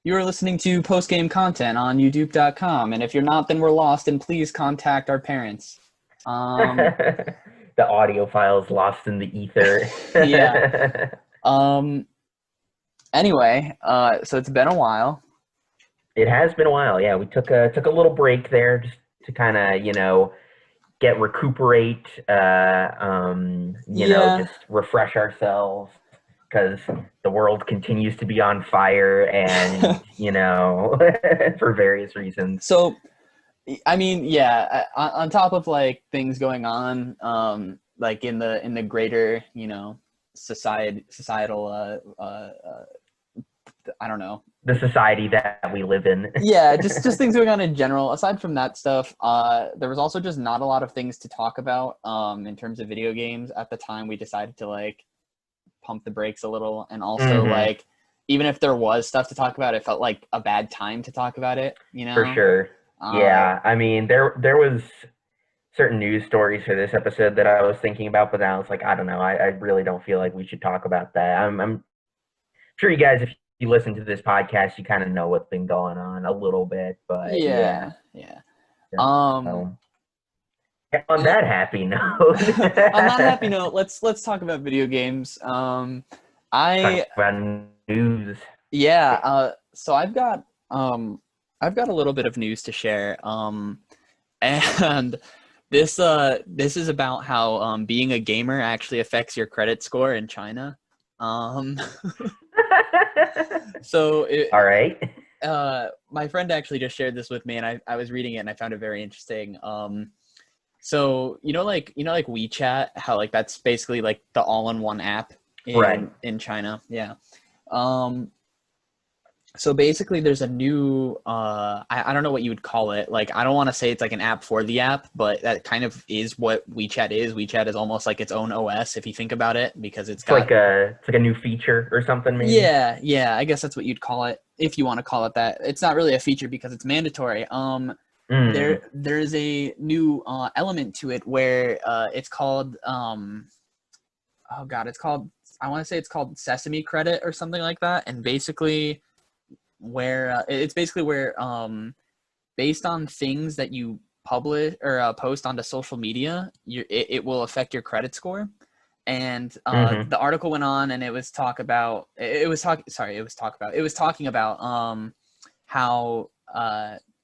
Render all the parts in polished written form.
You are listening to post-game content on youtube.com, and if you're not, then we're lost, and please contact our parents. Um, The audio files lost in the ether. yeah. Um, anyway, so it's been a while. It has been a while. Yeah, we took a little break there just to kind of, get recuperate, Yeah. just refresh ourselves because the world continues to be on fire and, for various reasons. So, I mean, yeah, on top of like things going on, like in the greater, societal, I don't know. The society that we live in. Yeah, just things going on in general. Aside from that stuff, there was also just not a lot of things to talk about in terms of video games at the time. We decided to like pump the brakes a little, and also Hmm. like even if there was stuff to talk about, it felt like a bad time to talk about it. For sure. Uh, Yeah, I mean, there was certain news stories for this episode that I was thinking about, but then I was like, I don't know. I really don't feel like we should talk about that. I'm sure you guys, if you listen to this podcast, you kind of know what's been going on a little bit, but yeah. yeah, yeah. Um, So on and that happy note, on that happy note, let's talk about video games. talk I about news. Yeah, so I've got a little bit of news to share. And this is about how being a gamer actually affects your credit score in China. Um, so All right. my friend actually just shared this with me, and I was reading it and I found it very interesting. So like WeChat, how like that's basically like the all-in-one app Right. in China. Yeah. Um, so basically there's a new I don't know what you would call it. Like I don't want to say it's like an app for the app, but that kind of is what WeChat is. WeChat is almost like its own OS if you think about it, because it's got It's like a new feature or something, maybe. yeah, I guess that's what you'd call it if you want to call it that. It's not really a feature because it's mandatory. Mm. There's a new element to it where it's called oh god, it's called, I want to say it's called Sesame Credit or something like that. And basically where it's basically where based on things that you publish or post onto social media, it will affect your credit score. And Hmm. the article went on, and it was talking about how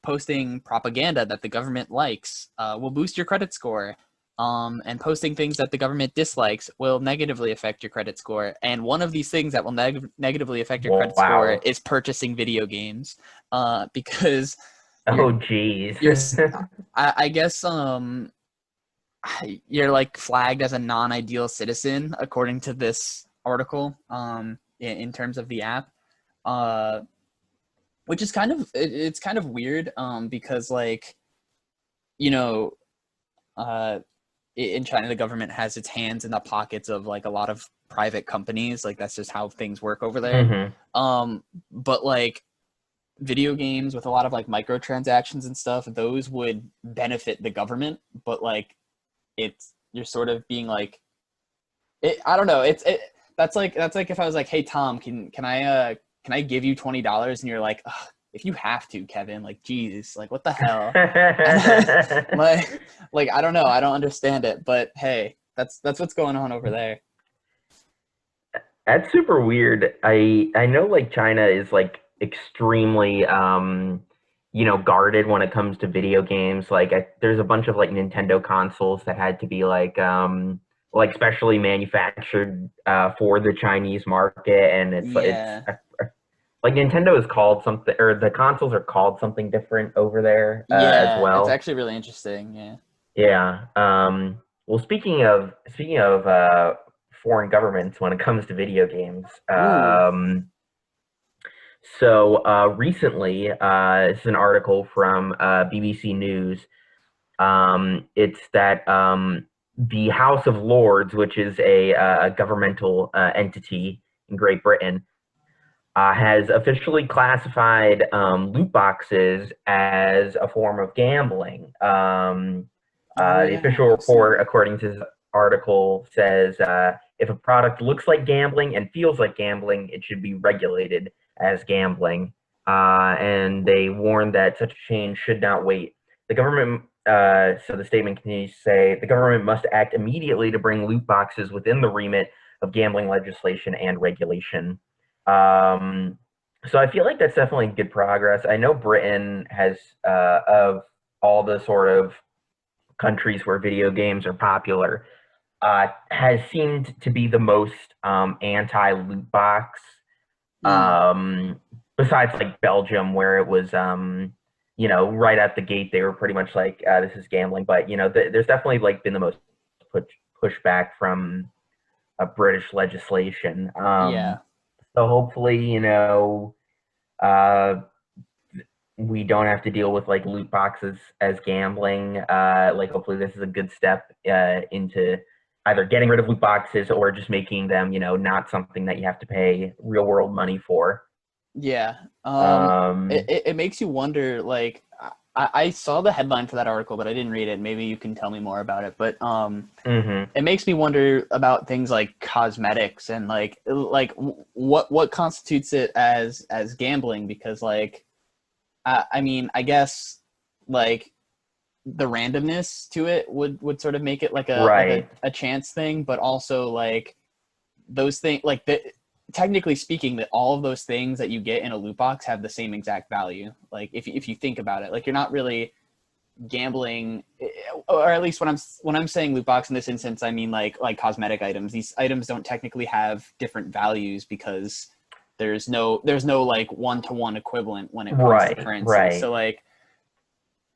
posting propaganda that the government likes will boost your credit score. And posting things that the government dislikes will negatively affect your credit score. And one of these things that will negatively affect your credit score Wow. is purchasing video games, because you're Oh, geez. you're I guess you're like flagged as a non-ideal citizen according to this article, in terms of the app, uh, which is it's kind of weird, because like you know uh, in China the government has its hands in the pockets of like a lot of private companies. Like that's just how things work over there. Hmm. But like video games with a lot of like microtransactions and stuff, those would benefit the government, but like it's you're sort of being like I don't know. That's like if I was like, "Hey Tom, can I give you $20?" And you're like, "Ugh, if you have to, Kevin, like Jesus, like what the hell?" And like I don't know, I don't understand it, but hey, that's what's going on over there. That's super weird. I know like China is like extremely guarded when it comes to video games. Like there's a bunch of like Nintendo consoles that had to be like specially manufactured for the Chinese market, and it's Yeah. like Nintendo is called something, or the consoles are called something different over there as Yeah, it's well. actually really interesting. Yeah. Yeah. Well, speaking of foreign governments when it comes to video games, Ooh. so recently, this is an article from BBC News. It's that the House of Lords, which is a governmental entity in Great Britain, has officially classified loot boxes as a form of gambling. Oh The yeah, official I've seen report, that. according to this article, says if a product looks like gambling and feels like gambling, it should be regulated as gambling. and they warned that such a change should not wait. The government, so the statement continues to say, the government must act immediately to bring loot boxes within the remit of gambling legislation and regulation. So I feel like that's definitely good progress. I know Britain has, of all the sort of countries where video games are popular, has seemed to be the most anti loot box. Mm, Besides like Belgium, where it was, right at the gate, they were pretty much like, this is gambling. But there's definitely like been the most push pushback from British legislation. yeah. So hopefully, uh, we don't have to deal with like loot boxes as gambling. Like hopefully this is a good step into either getting rid of loot boxes or just making them, not something that you have to pay real world money for. Yeah. Um, It makes you wonder, like, I saw the headline for that article, but I didn't read it. Maybe you can tell me more about it. But mhm. it makes me wonder about things like cosmetics and what constitutes it as gambling, because like I mean, I guess like the randomness to it would sort of make it like Right. a chance thing, but also like those things like technically speaking, that all of those things that you get in a loot box have the same exact value. Like if you think about it, like you're not really gambling, or at least when I'm saying loot box in this instance, I mean like cosmetic items. These items don't technically have different values because there's no like one-to-one equivalent when it comes to Right. currency. So Right. like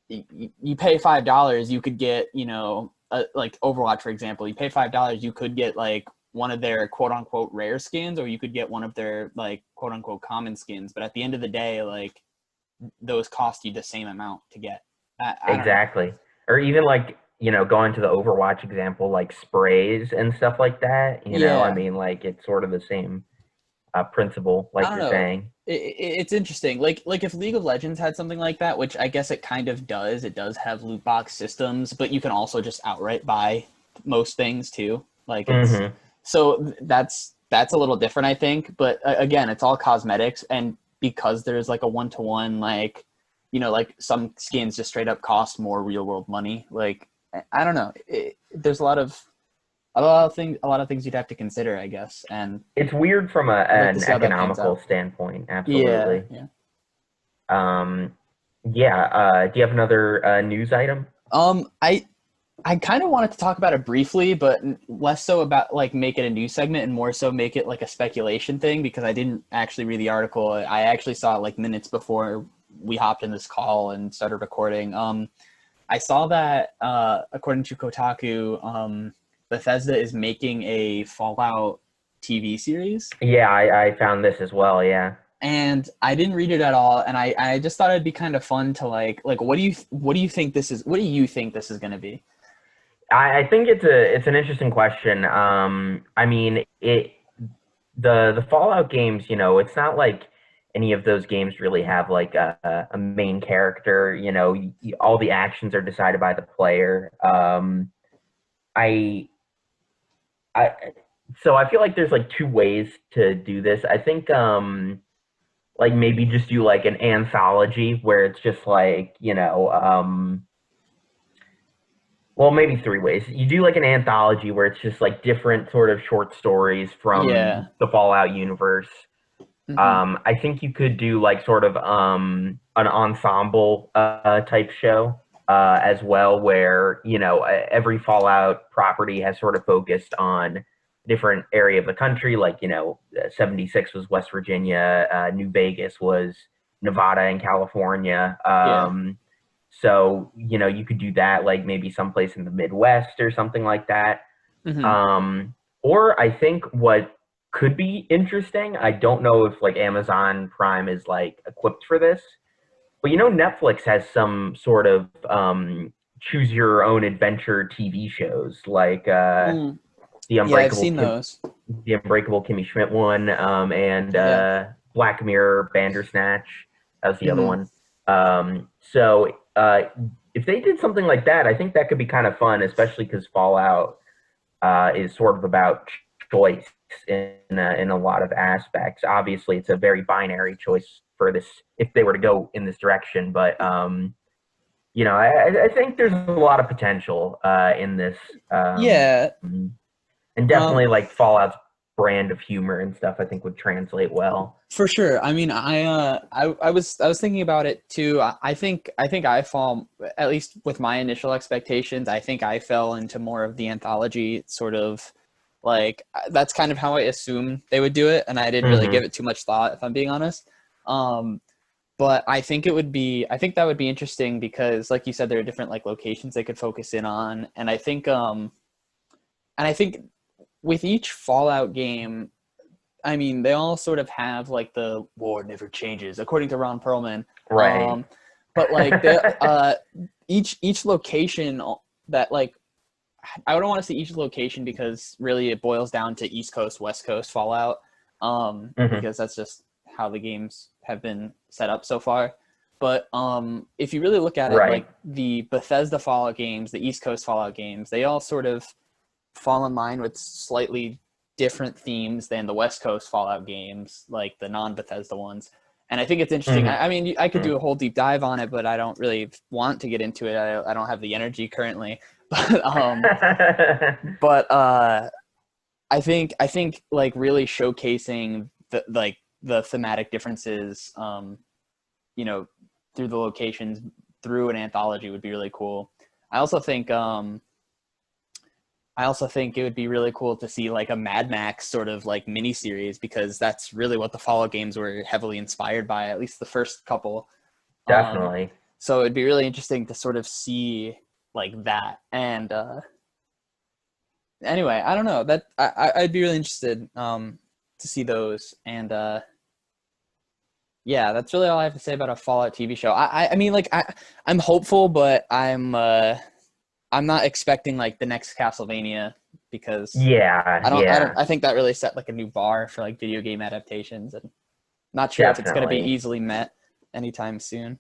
you pay $5, you could get, like Overwatch, for example, you pay $5, you could get like one of their quote unquote rare skins, or you could get one of their like quote unquote common skins. But at the end of the day, like those cost you the same amount to get. I don't know. Exactly. Or even like, going to the Overwatch example, like sprays and stuff like that, I Yeah, mean, like it's sort of the same principle, I like don't you're know. saying. It's interesting. Like if League of Legends had something like that, which I guess it kind of does. It does have loot box systems, but you can also just outright buy most things too. Like it's Hmm. so that's a little different, I think. But again, it's all cosmetics, and because there's like a one-to-one, like like some skins just straight up cost more real world money. Like I don't know. There's a lot of things you'd have to consider, I guess, and It's weird from I'd like to an see how that pans economical out. standpoint, Yeah, absolutely. yeah. Um, yeah, do you have another news item? I kind of wanted to talk about it briefly, but less so about like make it a news segment and more so make it like a speculation thing, because I didn't actually read the article. I actually saw it like minutes before we hopped in this call and started recording. I saw that according to Kotaku, Bethesda is making a Fallout TV series, Yeah, I found this as well. Yeah. and I didn't read it at all, and I just thought it'd be kind of fun to like what do you think this is? What do you think this is going to be? I think it's an interesting question. I mean, the Fallout games, it's not like any of those games really have like a main character. All the actions are decided by the player. I I so I feel like there's like two ways to do this. I think like maybe just do like an anthology where it's just like, well, maybe three ways. You do like an anthology where it's just like different sort of short stories Yeah. from the Fallout universe. Hmm. I think you could do like sort of an ensemble type show as well, where every Fallout property has sort of focused on a different area of the country. Like 76 was West Virginia, New Vegas was Nevada and California. Yeah. So you could do that like maybe someplace in the Midwest or something like that. Hmm. Um, or I think what could be interesting, I don't know if like Amazon Prime is like equipped for this, but Netflix has some sort of choose your own adventure TV shows like Mm. the Yeah, I've Unbreakable seen those. the Unbreakable Kimmy Schmidt one, and Yeah. Black Mirror Bandersnatch. That was the other Hmm. one. So if they did something like that, I think that could be kind of fun, especially because Fallout is sort of about choice in a lot of aspects. Obviously, it's a very binary choice for this if they were to go in this direction. But you know, I think there's a lot of potential in this, Yeah. and definitely like Fallout's brand of humor and stuff, I think would translate well. For sure. I mean, I was thinking about it too. I think I fall, at least with my initial expectations. I think I fell into more of the anthology sort of, like, that's kind of how I assumed they would do it, and I didn't really give it too much thought, if I'm being honest. But I think I think that would be interesting because, like you said, there are different like locations they could focus in on, and I think with each Fallout game, I mean, they all sort of have like the war never changes, according to Ron Perlman. Right. But like each location that, like, I don't want to say each location because really it boils down to East Coast, West Coast Fallout, because that's just how the games have been set up so far. But if you really look at it, like the Bethesda Fallout games, the East Coast Fallout games, they all sort of fall in line with slightly different themes than the West Coast Fallout games, like the non-Bethesda ones. And I think it's interesting. I mean, I could do a whole deep dive on it, but I don't really want to get into it. I don't have the energy currently. But I think like really showcasing the thematic differences, you know, through the locations, through an anthology would be really cool. I also think it would be really cool to see like a Mad Max sort of like mini series, because that's really what the Fallout games were heavily inspired by, at least the first couple. Definitely. So it'd be really interesting to sort of see like that. And anyway, I don't know, that I'd be really interested to see those. And yeah, that's really all I have to say about a Fallout TV show. I mean, like, I'm hopeful, but I'm not expecting like the next Castlevania, because I think that really set like a new bar for like video game adaptations, and not sure if it's going to be easily met anytime soon.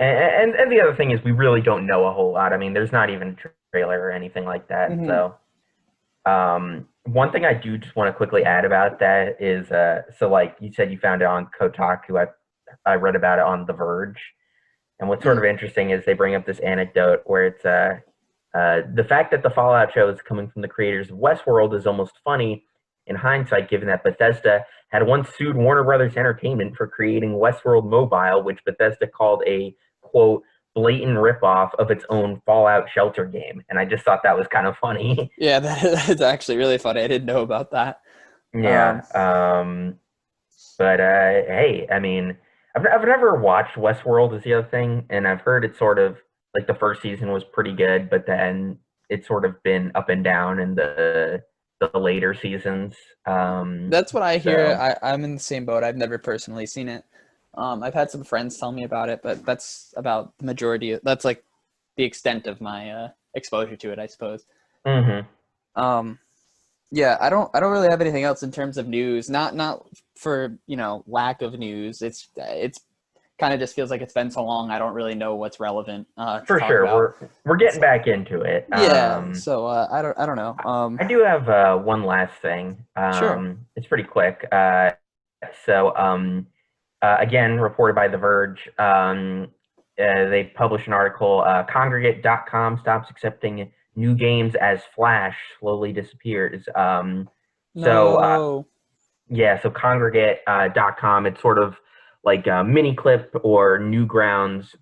And the other thing is we really don't know a whole lot. I mean, there's not even a trailer or anything like that. So one thing I do just want to quickly add about that is, so like you said, you found it on Kotaku. I read about it on The Verge. And what's sort of interesting is they bring up this anecdote where it's the fact that the Fallout show is coming from the creators of Westworld is almost funny in hindsight, given that Bethesda had once sued Warner Brothers Entertainment for creating Westworld Mobile, which Bethesda called a, quote, blatant ripoff of its own Fallout Shelter game. And I just thought that was kind of funny. Yeah, that's actually really funny. I didn't know about that. Yeah. But hey, I mean, I've never watched Westworld is the other thing, and I've heard it's sort of like the first season was pretty good, but then it's sort of been up and down in the later seasons. That's what I hear. I'm in the same boat. I've never personally seen it. I've had some friends tell me about it, but that's about the majority. That's like the extent of my exposure to it, I suppose. Yeah, I don't really have anything else in terms of news. Not for, you know, lack of news. It's kind of just feels like it's been so long. I don't really know what's relevant. For sure, we're getting back into it. Yeah. So I don't know. I do have one last thing. Sure. It's pretty quick. Again, reported by The Verge. They published an article. Kongregate.com stops accepting new games as Flash slowly disappears. No. So Kongregate.com, it's sort of like Miniclip or Newgrounds,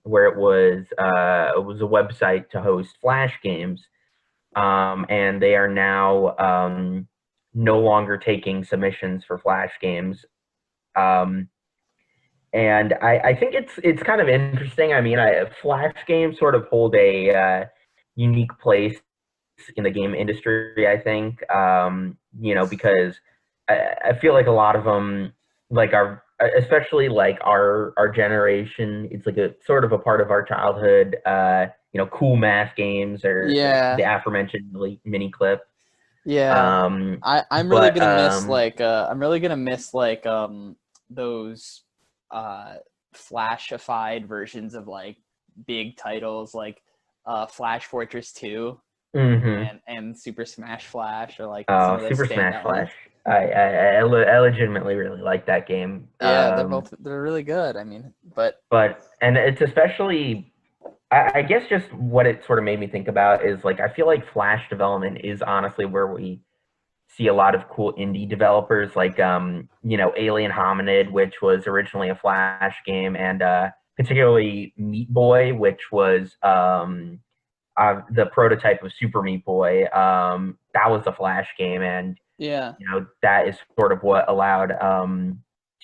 where it was a website to host Flash games, and they are now no longer taking submissions for Flash games. And I think it's kind of interesting. I mean, Flash games sort of hold a unique place in the game industry, I think, you know, because I feel like a lot of them, like especially like our generation, it's like a sort of a part of our childhood, you know, cool math games or the aforementioned Miniclip. Yeah. I'm really gonna miss like those flashified versions of like big titles like Flash Fortress 2 and Super Smash Flash, or like some of those Super Smash Flash. I legitimately really like that game. Yeah, they're really good. I mean, but And it's especially, I guess just what it sort of made me think about is like I feel like Flash development is honestly where we see a lot of cool indie developers like Alien Hominid, which was originally a Flash game, and particularly Meat Boy, which was the prototype of Super Meat Boy. That was a Flash game, and yeah, that is sort of what allowed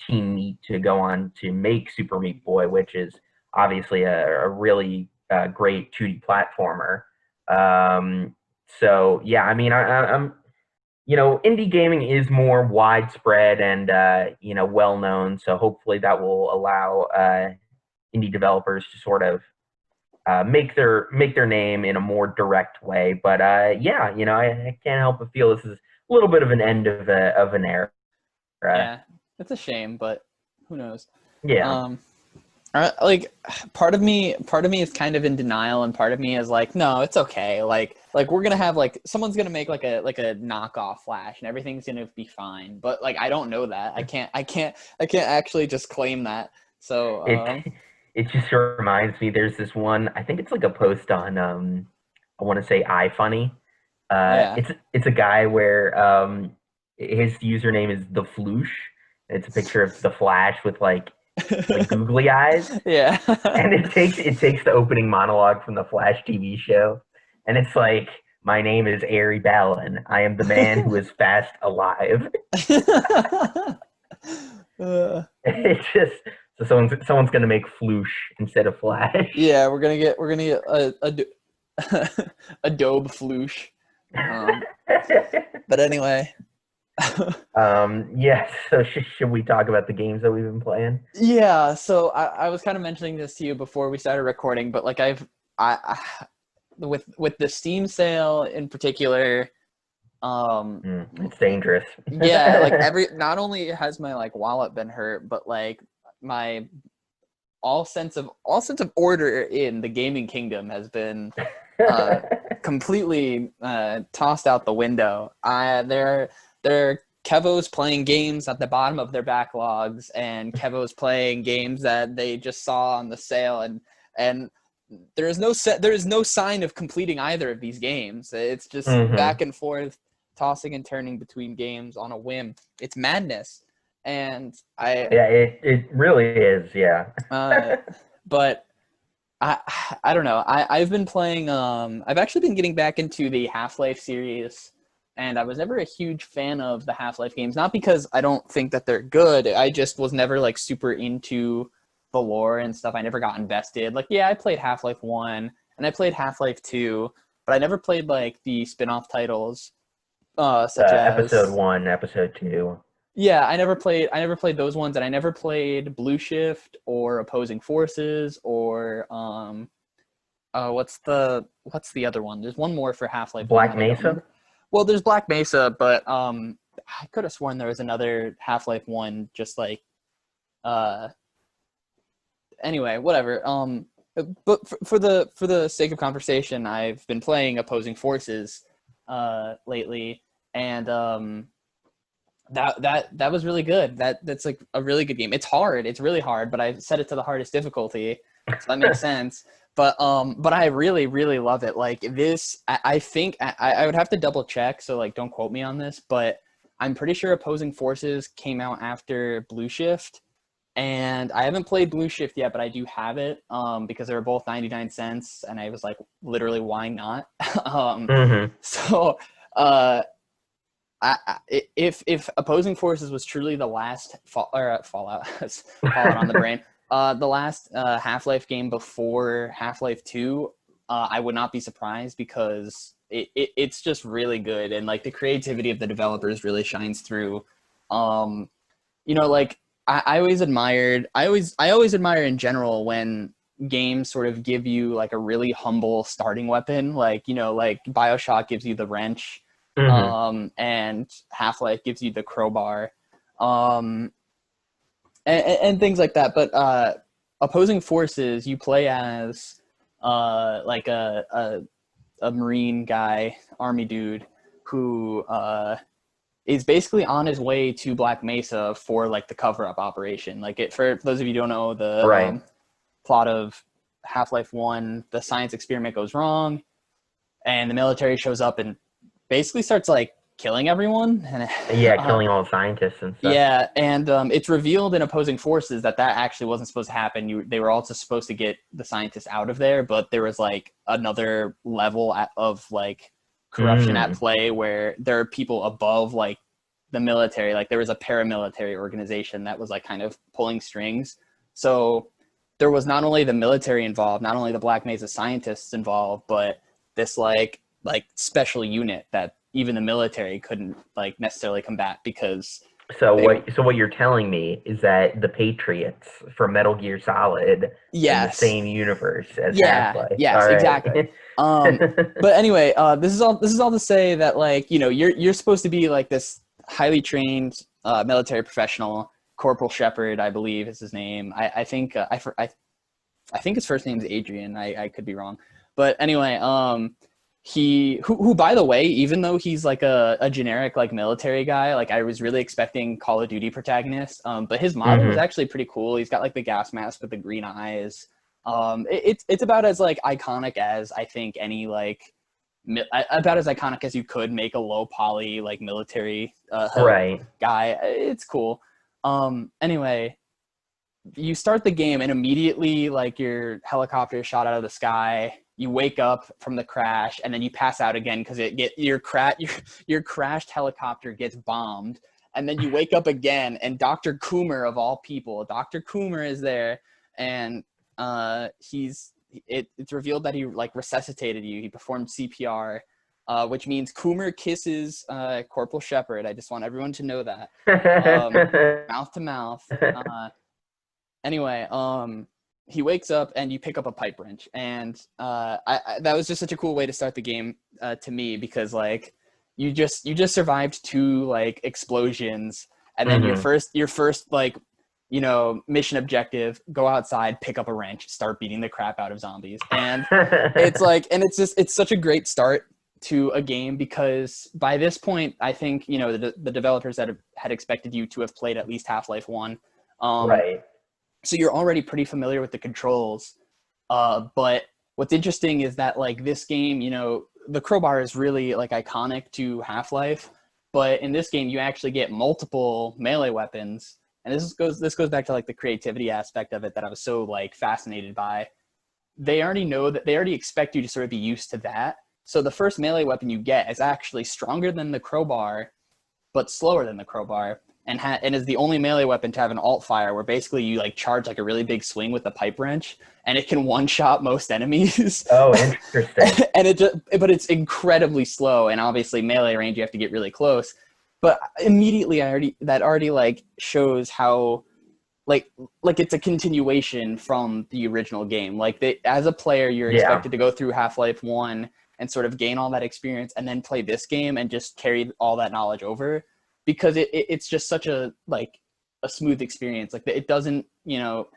Team Meat to go on to make Super Meat Boy, which is obviously a really great 2D platformer. So yeah, I mean, I'm indie gaming is more widespread and well known. So hopefully that will allow indie developers to sort of make their name in a more direct way. But yeah, I can't help but feel this is a little bit of an end of an era. yeah, it's a shame, but who knows? Yeah. Um, like part of me is kind of in denial, and part of me is like, no, it's okay. Like we're gonna have like someone's gonna make like a knockoff Flash, and everything's gonna be fine. But like I don't know that. I can't actually just claim that. So It it just reminds me. There's this one. I think it's like a post on I want to say iFunny. yeah. It's a guy where his username is the Floosh. It's a picture of the Flash with like googly eyes, Yeah. and it takes the opening monologue from the Flash TV show, and it's like, "My name is Ari Ballin. I am the man who is fast alive." Uh, It's just so someone's gonna make Floosh instead of Flash. yeah, we're gonna get Adobe Floosh. Um, but anyway. Yeah. So should we talk about the games that we've been playing? Yeah, so I was kind of mentioning this to you before we started recording, but like I with the Steam sale in particular, um It's dangerous. yeah, like every not only has my like wallet been hurt, but like my all sense of order in the gaming kingdom has been uh completely tossed out the window. They're Kevo's playing games at the bottom of their backlogs, and Kevo's playing games that they just saw on the sale, and there is no sign of completing either of these games. It's just Hmm. back and forth, tossing and turning between games on a whim. It's madness, and Yeah, it really is. Yeah. uh, but I I don't know. I've been playing. I've actually been getting back into the Half-Life series, and I was never a huge fan of the Half-Life games. Not because I don't think that they're good. I just was never like super into the lore and stuff. I never got invested. Like, yeah, I played Half-Life One and I played Half-Life Two, but I never played like the spin-off titles, such Episode as one, episode two. yeah, I never played those ones, and I never played Blue Shift or Opposing Forces or what's the other one? There's one more for Half-Life 1 Black that I don't Mesa. remember. Well, there's Black Mesa, but I could have sworn there was another Half-Life 1 just like uh anyway, whatever. But for the sake of conversation, I've been playing Opposing Forces lately, and that was really good. That's like a really good game. It's hard. It's really hard, but I set it to the hardest difficulty, so that makes sense. But I really really love it. Like this, I think I would have to double check. So like, don't quote me on this, but I'm pretty sure Opposing Forces came out after Blue Shift, and I haven't played Blue Shift yet, but I do have it because they were both 99 cents, and I was like, literally, why not? Hmm. So. If Opposing Forces was truly the last Fallout Fallout on the brain, the last Half-Life game before Half-Life 2, I would not be surprised because it's just really good, and like the creativity of the developers really shines through. Um, like I always admire in general when games sort of give you like a really humble starting weapon, like like BioShock gives you the wrench, Hmm. and Half-Life gives you the crowbar, um, and things like that. But Opposing Forces, you play as like a Marine guy, army dude, who is basically on his way to Black Mesa for like the cover-up operation. Like for those of you who don't know the Right. plot of Half-Life 1, the science experiment goes wrong and the military shows up and basically starts like killing everyone. And Yeah, killing all the scientists and stuff. yeah, and it's revealed in opposing forces that actually wasn't supposed to happen. They were also supposed to get the scientists out of there, but there was like another level of like corruption at play where there are people above like the military. Like there was a paramilitary organization that was like kind of pulling strings. So there was not only the military involved, not only the Black Mesa scientists involved, but this like special unit that even the military couldn't like necessarily combat because So what you're telling me is that the Patriots from Metal Gear Solid in the same universe as Half-Life. Yes, All right. exactly. But anyway, this is all to say that like, you know, you're supposed to be like this highly trained military professional. Corporal Shepard, I believe is his name. I think I think his first name is Adrian. I could be wrong. But anyway, who by the way, even though he's like a generic like military guy, like I was really expecting Call of Duty protagonist, but his model was actually pretty cool. He's got like the gas mask with the green eyes. It's about as like iconic as I think any like about as iconic as you could make a low poly like military Right. guy. It's cool. Anyway, you start the game and immediately like your helicopter is shot out of the sky. You wake up from the crash and then you pass out again because your crashed helicopter gets bombed, and then you wake up again and Dr. Coomer of all people, Dr. Coomer is there, and it's revealed that he like resuscitated you. He performed CPR, which means Coomer kisses Corporal Shepard. I just want everyone to know that. Mouth to mouth. Anyway, he wakes up and you pick up a pipe wrench, and that was just such a cool way to start the game to me, because like you just survived 2 like explosions, and then your first like, you know, mission objective, go outside, pick up a wrench, start beating the crap out of zombies. And it's like, and it's such a great start to a game, because by this point I think, you know, the developers that had expected you to have played at least Half-Life 1. Right. So you're already pretty familiar with the controls. But what's interesting is that like this game, you know, the crowbar is really like iconic to Half-Life, but in this game you actually get multiple melee weapons. And this goes back to like the creativity aspect of it that I was so like fascinated by. They already expect you to sort of be used to that. So the first melee weapon you get is actually stronger than the crowbar, but slower than the crowbar. And is the only melee weapon to have an alt fire, where basically you like charge like a really big swing with the pipe wrench, and it can one-shot most enemies. Oh, interesting. But it's incredibly slow, and obviously melee range you have to get really close. But immediately that already like shows how like it's a continuation from the original game. Like as a player, you're expected to go through Half-Life 1 and sort of gain all that experience, and then play this game and just carry all that knowledge over. Because it's just such a like a smooth experience. Like it doesn't, you know,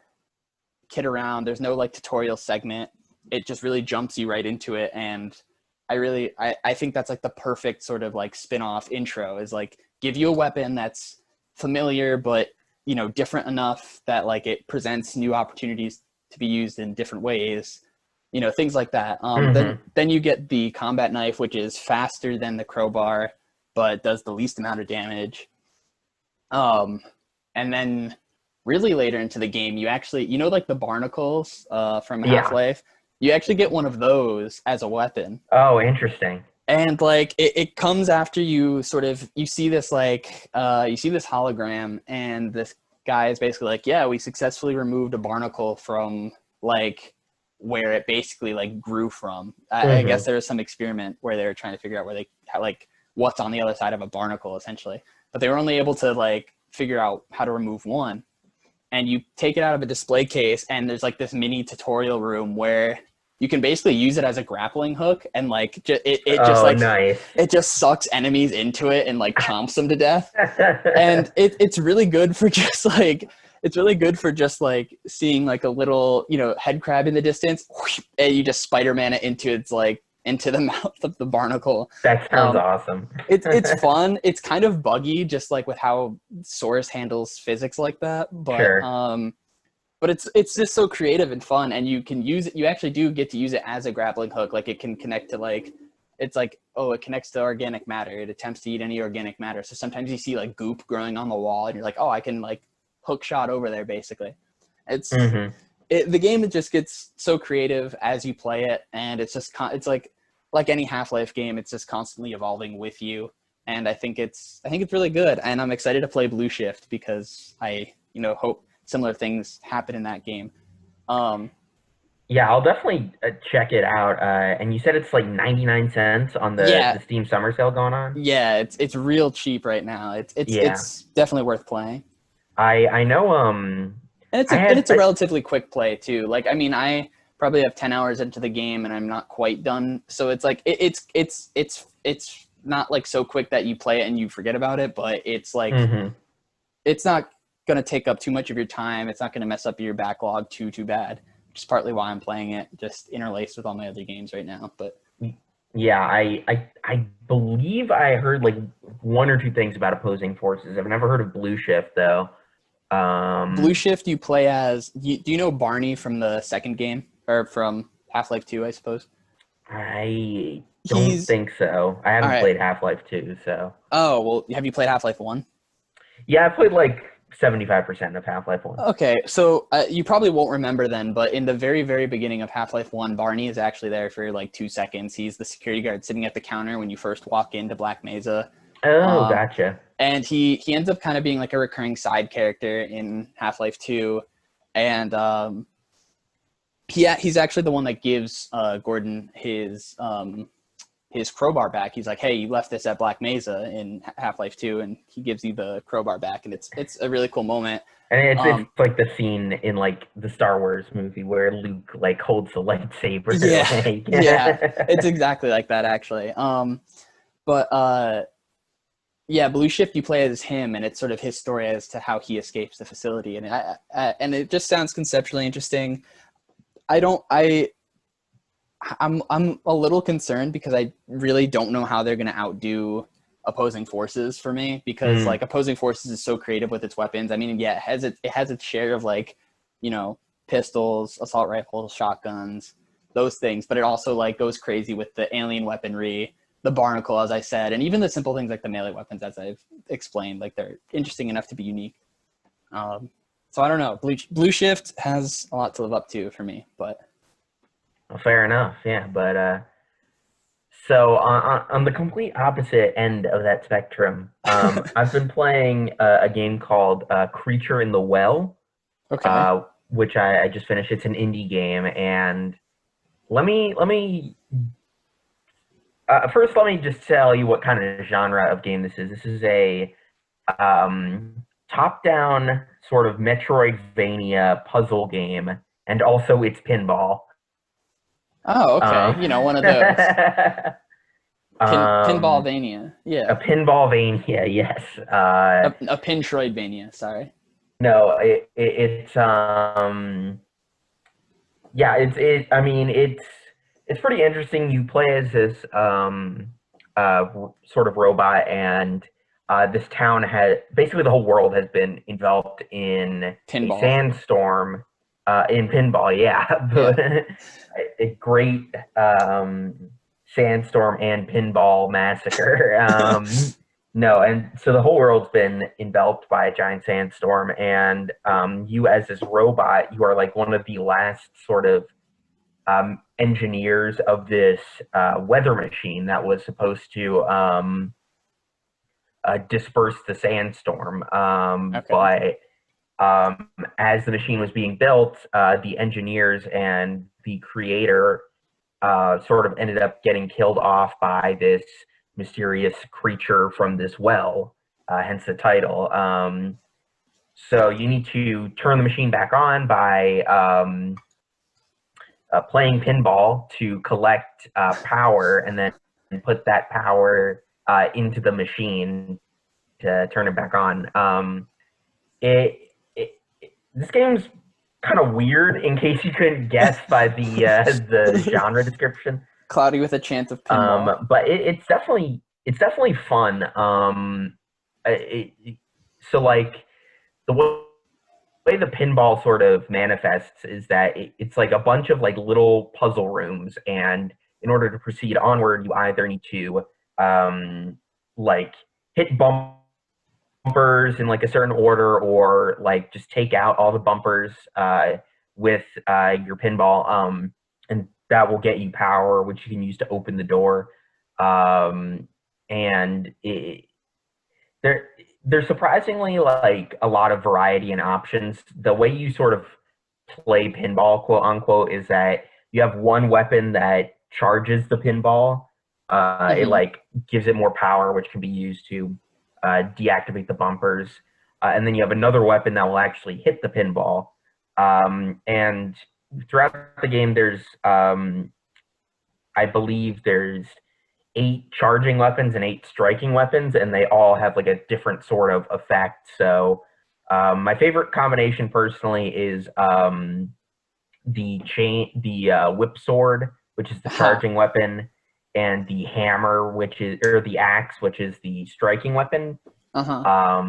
kid around. There's no like tutorial segment. It just really jumps you right into it. And I think that's like the perfect sort of like spin-off intro, is like give you a weapon that's familiar, but you know, different enough that like it presents new opportunities to be used in different ways, you know, things like that. Then you get the combat knife, which is faster than the crowbar, but does the least amount of damage. And then really later into the game, you actually, you know, like the barnacles from Half-Life, you actually get one of those as a weapon. Oh, interesting. And like it comes after you sort of, you see this hologram, and this guy is basically like, yeah, we successfully removed a barnacle from like where it basically like grew from. I guess there was some experiment where they were trying to figure out where like what's on the other side of a barnacle, essentially. But they were only able to like figure out how to remove one. And you take it out of a display case, and there's like this mini tutorial room where you can basically use it as a grappling hook, and like it just sucks enemies into it and like chomps them to death. And it's really good for just like seeing like a little, you know, head crab in the distance, and you just Spider-Man it into its like into the mouth of the barnacle. That sounds Um, awesome. it's fun. It's kind of buggy, just like with how Source handles physics like that. Sure. But it's just so creative and fun, and you can use it. You actually do get to use it as a grappling hook. Like it can connect to like, it's like, oh, it connects to organic matter. It attempts to eat any organic matter. So sometimes you see like goop growing on the wall, and you're like, oh, I can like hook shot over there. Basically, it's Hmm. the game. It just gets so creative as you play it, and it's just it's like any Half-Life game. It's just constantly evolving with you, and I think it's really good. And I'm excited to play Blue Shift because I hope similar things happen in that game. Um, Yeah, I'll definitely check it out. And you said it's like 99 cents on yeah, the Steam summer sale going on? yeah, it's real cheap right now. It's it's Yeah. it's definitely worth playing, I know and it's I a and had it's a relatively quick play too. Like I mean, I probably have 10 hours into the game, and I'm not quite done. So it's like it's not like so quick that you play it and you forget about it, but it's like mhm. it's not going to take up too much of your time. It's not going to mess up your backlog too bad. Which is partly why I'm playing it, just interlaced with all my other games right now. But Yeah, I believe I heard like one or two things about opposing forces. I've never heard of Blue Shift though. Blue Um, Shift, you play as. Do you know Barney from the second game or from Half-Life 2? I suppose I don't he's think so. I all haven't right. played Half-Life 2, so Oh well, have you played Half-Life 1? yeah, I played like 75% of Half-Life 1. Okay, so you probably won't remember then, but in the very beginning of Half-Life 1, Barney is actually there for like 2 seconds. He's the security guard sitting at the counter when you first walk into Black Mesa. Oh, Um, gotcha. and he ends up kind of being like a recurring side character in Half-Life 2, and he's actually the one that gives Gordon his crowbar back. He's like, "Hey, you left this at Black Mesa in Half-Life 2," and he gives you the crowbar back, and it's a really cool moment. And it's Um, like the scene in like the Star Wars movie where Luke like holds the lightsaber yeah, like yeah, it's exactly like that actually. But yeah, Blue Shift, you play as him, and it's sort of his story as to how he escapes the facility, and and it just sounds conceptually interesting. I don't, I'm a little concerned because I really don't know how they're going to outdo opposing forces for me, because Mm, like opposing forces is so creative with its weapons. I mean, yeah, it has its share of like, you know, pistols, assault rifles, shotguns, those things, but it also like goes crazy with the alien weaponry, the barnacle, as I said, and even the simple things like the melee weapons, as I've explained, like they're interesting enough to be unique. Um, so I don't know. Blue Shift has a lot to live up to for me, but well, fair enough, yeah. But so on the complete opposite end of that spectrum, I've been playing a game called Creature in the Well, okay. which I just finished. It's an indie game, and let me first let me just tell you what kind of genre of game this is. This is a um, top-down sort of Metroidvania puzzle game, and also it's pinball. Oh, okay. Um, One of those. um, Pinballvania. a Yeah. pinballvania, yes. A Pintroidvania, sorry. No, it's yeah, I mean, it's pretty interesting. You play as this sort of robot, and this town has basically the whole world has been enveloped in a Pinball. sandstorm in pinball. Yeah, Yeah. a great sandstorm and pinball massacre. No, and so the whole world's been enveloped by a giant sandstorm, and you, as this robot, you are like one of the last sort of engineers of this weather machine that was supposed to disperse the sandstorm. Okay. But as the machine was being built, the engineers and the creator sort of ended up getting killed off by this mysterious creature from this well, hence the title. So you need to turn the machine back on by playing pinball to collect power and then put that power into the machine to turn it back on. This game's kind of weird in case you couldn't guess by the genre description. Cloudy with a chance of pinball. But it's definitely fun. So like the way the pinball sort of manifests is that it's like a bunch of like little puzzle rooms, and in order to proceed onward, you either need to like hit bumpers in like a certain order, or like just take out all the bumpers with your pinball, and that will get you power, which you can use to open the door. Um, and there there's surprisingly like a lot of variety and options. The way you sort of play pinball, quote unquote, is that you have one weapon that charges the pinball. It Hmm. like gives it more power, which can be used to deactivate the bumpers. And then you have another weapon that will actually hit the pinball. And throughout the game, I believe there's 8 charging weapons and 8 striking weapons, and they all have like a different sort of effect. So my favorite combination personally is the whip sword, which is the Ha. charging weapon, and the hammer, which is or the axe, which is the striking weapon. Uh-huh.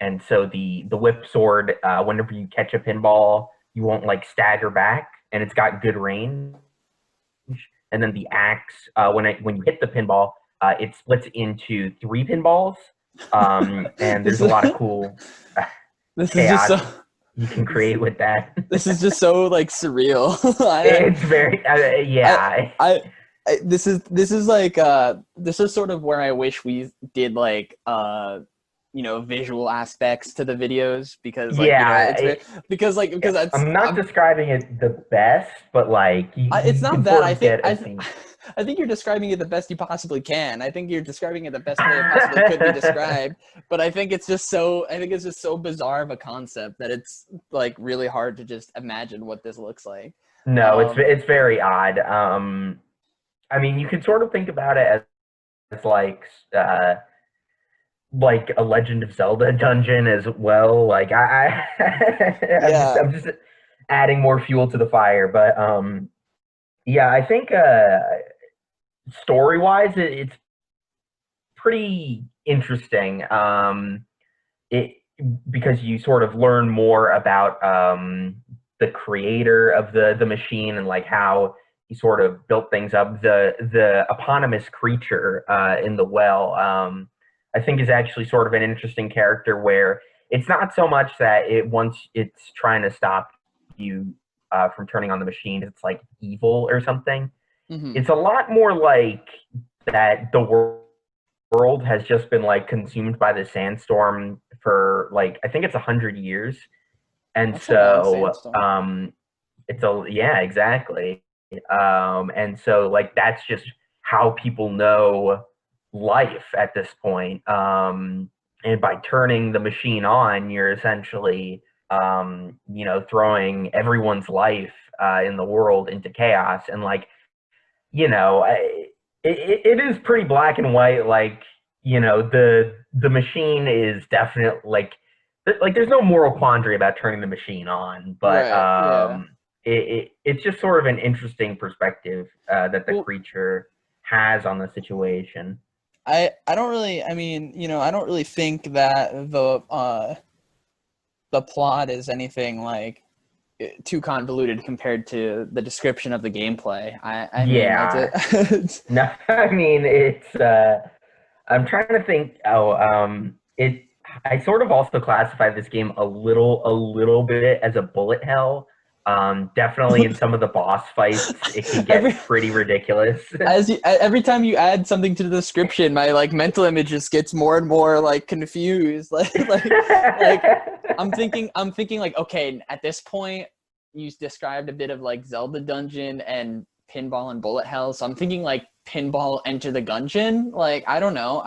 And so the whip sword, whenever you catch a pinball, you won't like stagger back, and it's got good range. And then the axe, when you hit the pinball, it splits into 3 pinballs, and This there's a is lot of cool this is just chaos so you can create with that. this is just so like surreal. It's very I, yeah. I, this is like this is sort of where I wish we did like visual aspects to the videos, because like Yeah, it's because that's I'm not describing it the best, but like it's you not can that sort I of think get a scene. I think you're describing it the best you possibly can. I think you're describing it the best way it possibly could be described. But I think it's just so bizarre of a concept that it's like really hard to just imagine what this looks like. No, Um, it's very odd. I mean, you can sort of think about it as like a Legend of Zelda dungeon as well. Like yeah, I'm just adding more fuel to the fire. But yeah, I think story wise, it's pretty interesting. It because you sort of learn more about the creator of the machine, and like how he sort of built things up. The eponymous creature in the well, I think, is actually sort of an interesting character, where it's not so much that once it's trying to stop you from turning on the machine, it's like evil or something. hmm, It's a lot more like that the world has just been like consumed by the sandstorm for like I think it's 100 years, and that's a long so sandstorm. it's a yeah, exactly. And so like that's just how people know life at this point. And by turning the machine on, you're essentially throwing everyone's life in the world into chaos. And like it is pretty black and white. Like the machine is definitely like there's no moral quandary about turning the machine on, but Right. Yeah. it's just sort of an interesting perspective that the Well, creature has on the situation. I don't really. I mean, I don't really think that the plot is anything like too convoluted compared to the description of the gameplay. I mean, Yeah. it's No, I mean it's I'm trying to think. It I sort of also classify this game a little bit as a bullet hell. Definitely in some of the boss fights, it can every get pretty ridiculous. every time you add something to the description, my like mental image just gets more and more like confused. Like I'm thinking like, okay, at this point you described a bit of like Zelda dungeon and pinball and bullet hell, so I'm thinking like pinball enter the gungeon. Like I don't know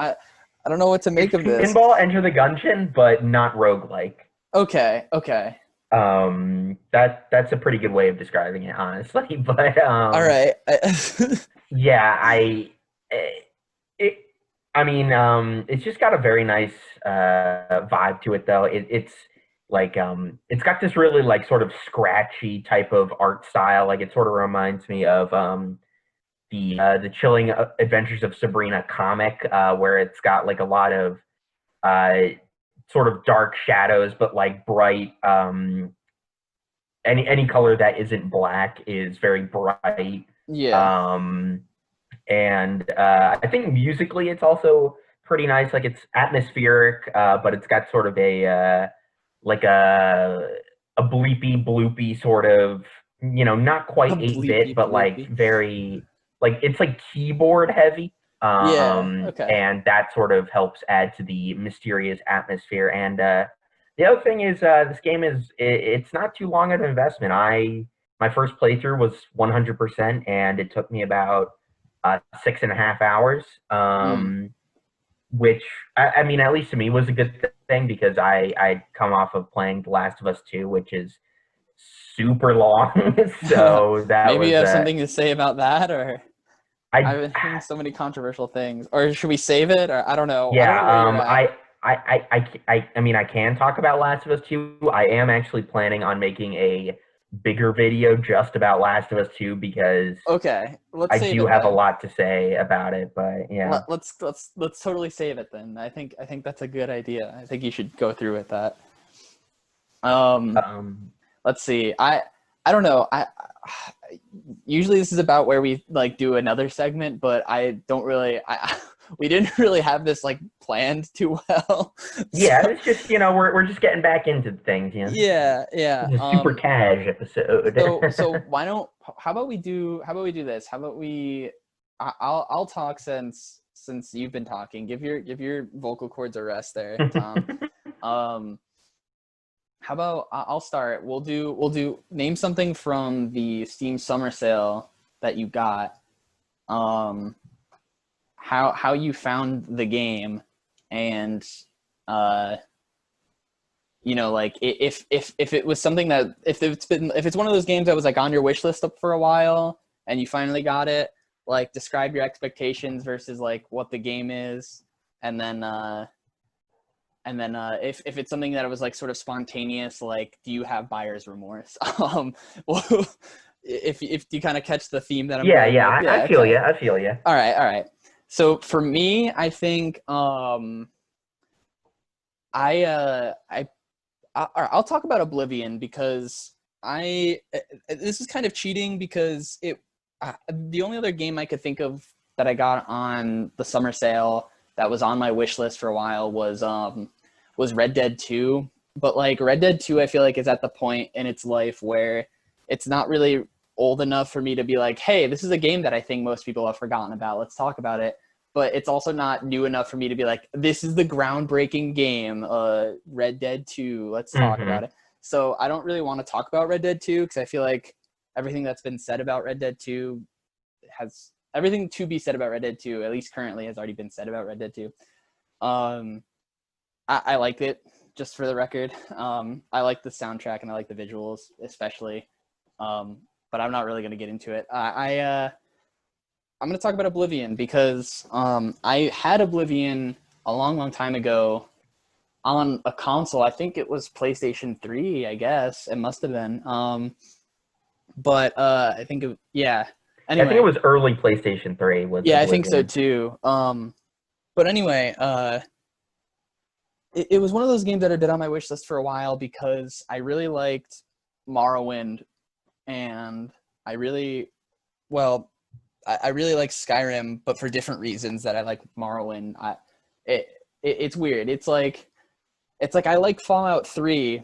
what to make It's of this. Pinball Enter the Gungeon, but not roguelike. Okay, okay. That's a pretty good way of describing it, honestly. But All right. yeah, it, I mean, it's just got a very nice vibe to it, though. It's like it's got this really like sort of scratchy type of art style. Like it sort of reminds me of the Chilling Adventures of Sabrina comic, where it's got like a lot of uh, sort of dark shadows, but like bright. Any color that isn't black is very bright. Yeah. Um, and I think musically it's also pretty nice. Like it's atmospheric, but it's got sort of a like a bleepy bloopy sort of, not A quite 8-bit, bleepy but like bloopy. very like it's like keyboard heavy. Yeah. Okay. And that sort of helps add to the mysterious atmosphere. And the other thing is this game it's not too long of an investment. My first playthrough was 100%, and it took me about 6.5 hours. Mm. Which I mean, at least to me, was a good thing because I'd come off of playing The Last of Us 2, which is super long. So that Maybe you was have something to say about that, or I I've been hearing so many controversial things. Or should we save it? Or I don't know. I don't yeah, know where you're at. I mean, I can talk about Last of Us 2. I am actually planning on making a bigger video just about Last of Us 2 because Okay, let's I save do it have a then. lot to say about it. But yeah, Let's totally save it then. I think that's a good idea. I think you should go through with that. Um, um, let's see. I don't know. Usually this is about where we like do another segment, but I don't really. We didn't really have this like planned too well. yeah, So it's just we're just getting back into things. yeah, yeah. It's a super cash episode. So why don't how about we do this? How about we I'll talk since you've been talking. Give your vocal cords a rest there, Tom. Um how about I'll start. We'll do name something from the Steam Summer Sale that you got. Um how you found the game, and uh like if it was something that if it's one of those games that was like on your wish list up for a while and you finally got it, like describe your expectations versus like what the game is, and then if it's something that was like sort of spontaneous, like do you have buyer's remorse? Well, if you kind of catch the theme that I'm Yeah, going yeah, with, I yeah, feel you. okay, I feel you. all right. So for me, I think I I'll talk about Oblivion because this is kind of cheating because the only other game I could think of that I got on the summer sale that was on my wish list for a while was Red Dead 2. But like Red Dead 2, I feel like is at the point in its life where it's not really old enough for me to be like, hey, this is a game that I think most people have forgotten about. Let's talk about it. But it's also not new enough for me to be like, this is the groundbreaking game, Red Dead 2. Let's talk about Hmm. it. So I don't really want to talk about Red Dead 2 because I feel like everything that's been said about Red Dead 2 has everything to be said about Red Dead 2, at least currently, has already been said about Red Dead 2. Um, I liked it, just for the record. I like the soundtrack and I like the visuals, especially. But I'm not really going to get into it. I'm going to talk about Oblivion because I had Oblivion a long, long time ago on a console. I think it was PlayStation 3, I guess. It must have been. But I think, yeah. I think it Anyway, was early PlayStation 3 was yeah, I think so Oblivion. too. But anyway, it was one of those games that had been on my wish list for a while because I really liked Morrowind, and I really, well, I really like Skyrim, but for different reasons that I like Morrowind. It, it's weird. It's like I like Fallout 3,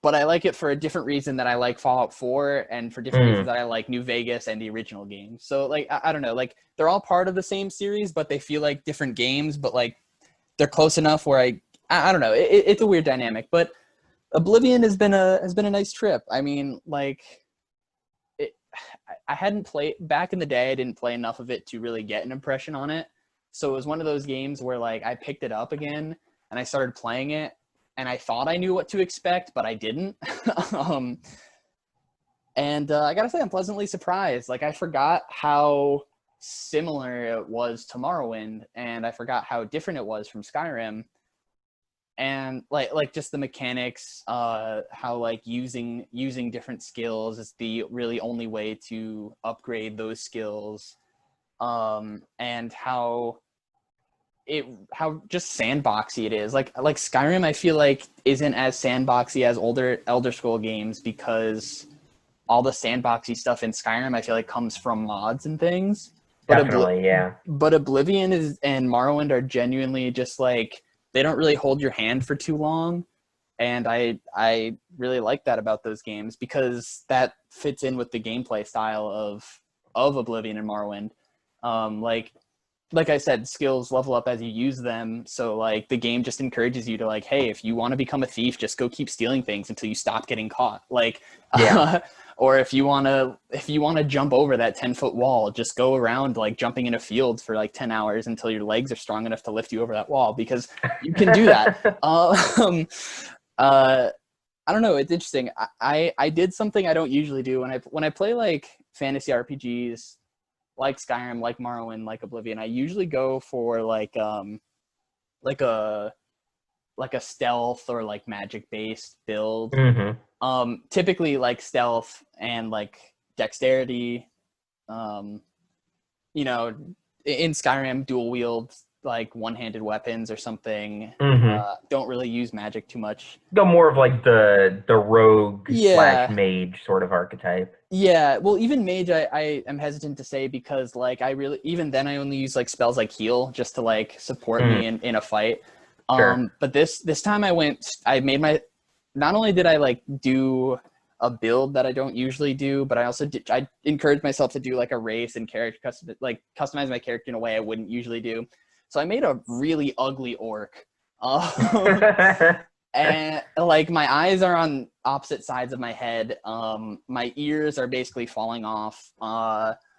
but I like it for a different reason that I like Fallout 4, and for different reasons Mm. that I like New Vegas and the original game. So like I don't know, like they're all part of the same series, but they feel like different games, but like they're close enough where I don't know. It's a weird dynamic, but Oblivion has been a nice trip. I mean, like it, I hadn't played back in the day. I didn't play enough of it to really get an impression on it. So it was one of those games where like I picked it up again and I started playing it, and I thought I knew what to expect, but I didn't. um, and I gotta say, I'm pleasantly surprised. Like I forgot how similar it was to Morrowind, and I forgot how different it was from Skyrim, and like just the mechanics, how like using different skills is the really only way to upgrade those skills, and how just sandboxy it is. Like Skyrim, I feel like isn't as sandboxy as older Elder Scroll games because all the sandboxy stuff in Skyrim I feel like comes from mods and things. But Definitely, yeah. but Oblivion and Morrowind are genuinely just like they don't really hold your hand for too long, and I really like that about those games because that fits in with the gameplay style of Oblivion and Morrowind. Like I said, skills level up as you use them. So like the game just encourages you to like, hey, if you want to become a thief, just go keep stealing things until you stop getting caught. Like, Yeah. or if you wanna jump over that 10-foot wall, just go around like jumping in a field for like 10 hours until your legs are strong enough to lift you over that wall because you can do that. Uh, I don't know. It's interesting. I did something I don't usually do when I play like fantasy RPGs like Skyrim, like Morrowind, like Oblivion. I usually go for like a stealth or like magic based build. Hmm. Typically like stealth and like dexterity. Um, you know, in Skyrim, dual wield like one-handed weapons or something. Hmm. Don't really use magic too much. Go more of like the rogue slash Yeah, mage sort of archetype. yeah. Well, even mage, I am hesitant to say because like I really even then I only use like spells like heal just to like support Mm, me in a fight. sure. But this time I made my not only did I like do a build that I don't usually do, but I encouraged myself to do like a race and character customize my character in a way I wouldn't usually do. So I made a really ugly orc. And like my eyes are on opposite sides of my head. My ears are basically falling off.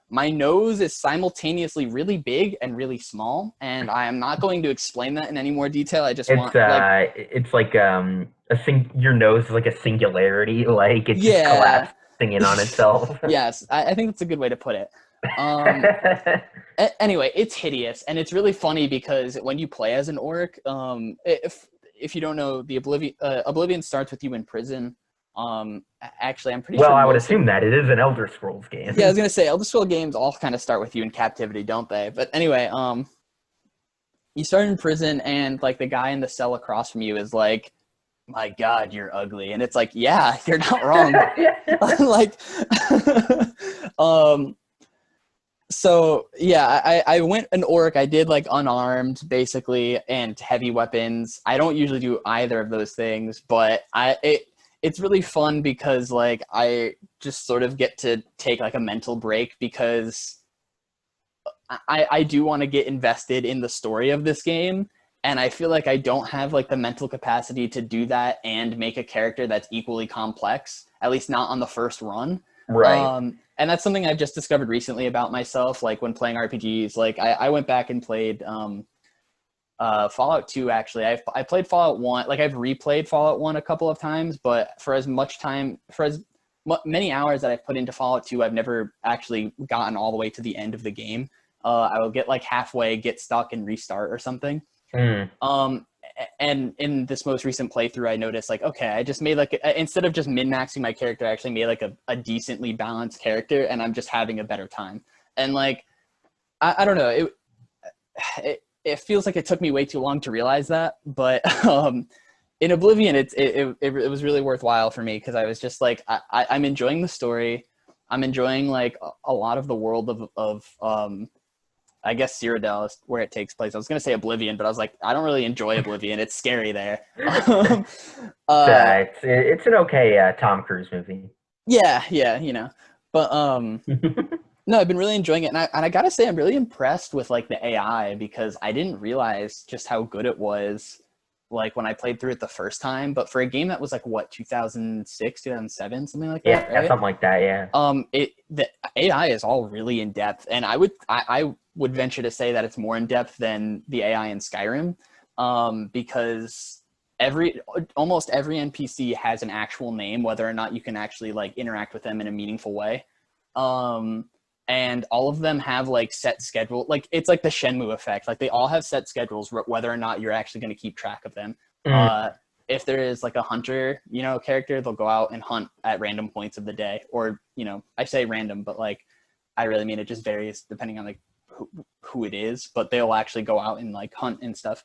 My nose is simultaneously really big and really small, and I am not going to explain that in any more detail. I just want like It's like your nose is like a singularity, like it's just yeah. collapsing in on itself. Yes, I think that's a good way to put it. Um, Anyway, it's hideous, and it's really funny because when you play as an orc, if you don't know, the Oblivion starts with you in prison. Actually, I'm pretty Well, sure I would most of assume that it is an Elder Scrolls yeah, I was game. gonna say Elder Scroll games all kind of start with you in captivity, don't they? But anyway, you start in prison, and like the guy in the cell across from you is like, "My God, you're ugly," and it's like, "Yeah, you're not wrong." Like, um, so yeah, I went an orc. I did like unarmed basically and heavy weapons. I don't usually do either of those things, but it's really fun because like I just sort of get to take like a mental break because I do want to get invested in the story of this game. And I feel like I don't have like the mental capacity to do that and make a character that's equally complex, at least not on the first run. Right. And that's something I've just discovered recently about myself. Like when playing RPGs, like I went back and played Fallout 2. Actually, I played Fallout 1. Like I've replayed Fallout 1 a couple of times, but for as much time, for as many hours that I've put into Fallout 2, I've never actually gotten all the way to the end of the game. I will get like halfway, get stuck, and restart or something. Mm. Um, and in this most recent playthrough, I noticed like, okay, I just made like instead of just min maxing my character, I actually made like a decently balanced character, and I'm just having a better time. And like, I don't know, it feels like it took me way too long to realize that, but in Oblivion, it was really worthwhile for me because I was just like, I'm enjoying the story. I'm enjoying like a lot of the world of I guess Cyrodiil is where it takes place. I was gonna say Oblivion, but I was like, I don't really enjoy Oblivion. It's scary there. uh, It's an okay Tom Cruise movie. yeah, yeah, but no, I've been really enjoying it, and I gotta say, I'm really impressed with like the AI because I didn't realize just how good it was, like when I played through it the first time. But for a game that was like what 2006, 2007, something like that, Yeah, right? something like that. Yeah. The AI is all really in depth, and I would venture to say that it's more in depth than the AI in Skyrim, because almost every NPC has an actual name, whether or not you can actually like interact with them in a meaningful way. Um, and all of them have like set schedule, like it's like the Shenmue effect. Like they all have set schedules, whether or not you're actually going to keep track of them. Mm. Uh, if there is like a hunter, character, they'll go out and hunt at random points of the day, or I say random, but like I really mean it just varies depending on like who it is, but they'll actually go out and like hunt and stuff.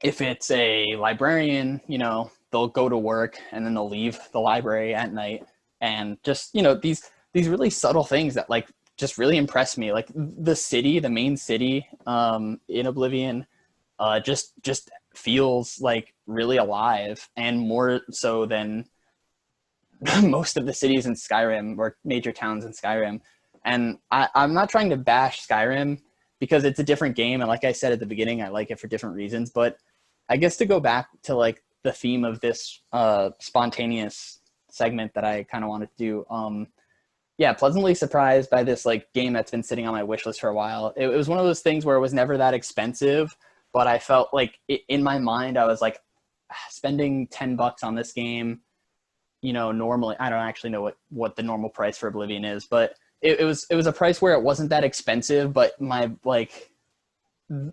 If it's a librarian, they'll go to work and then they'll leave the library at night, and just these really subtle things that like just really impress me. Like the main city in Oblivion, just feels like really alive, and more so than most of the cities in Skyrim or major towns in Skyrim. And I'm not trying to bash Skyrim because it's a different game, and like I said at the beginning, I like it for different reasons. But I guess to go back to like the theme of this spontaneous segment that I kind of wanted to do, pleasantly surprised by this like game that's been sitting on my wish list for a while. It was one of those things where it was never that expensive, but I felt like in my mind I was like, spending $10 on this game, normally I don't actually know what the normal price for Oblivion is, but it was a price where it wasn't that expensive, but my like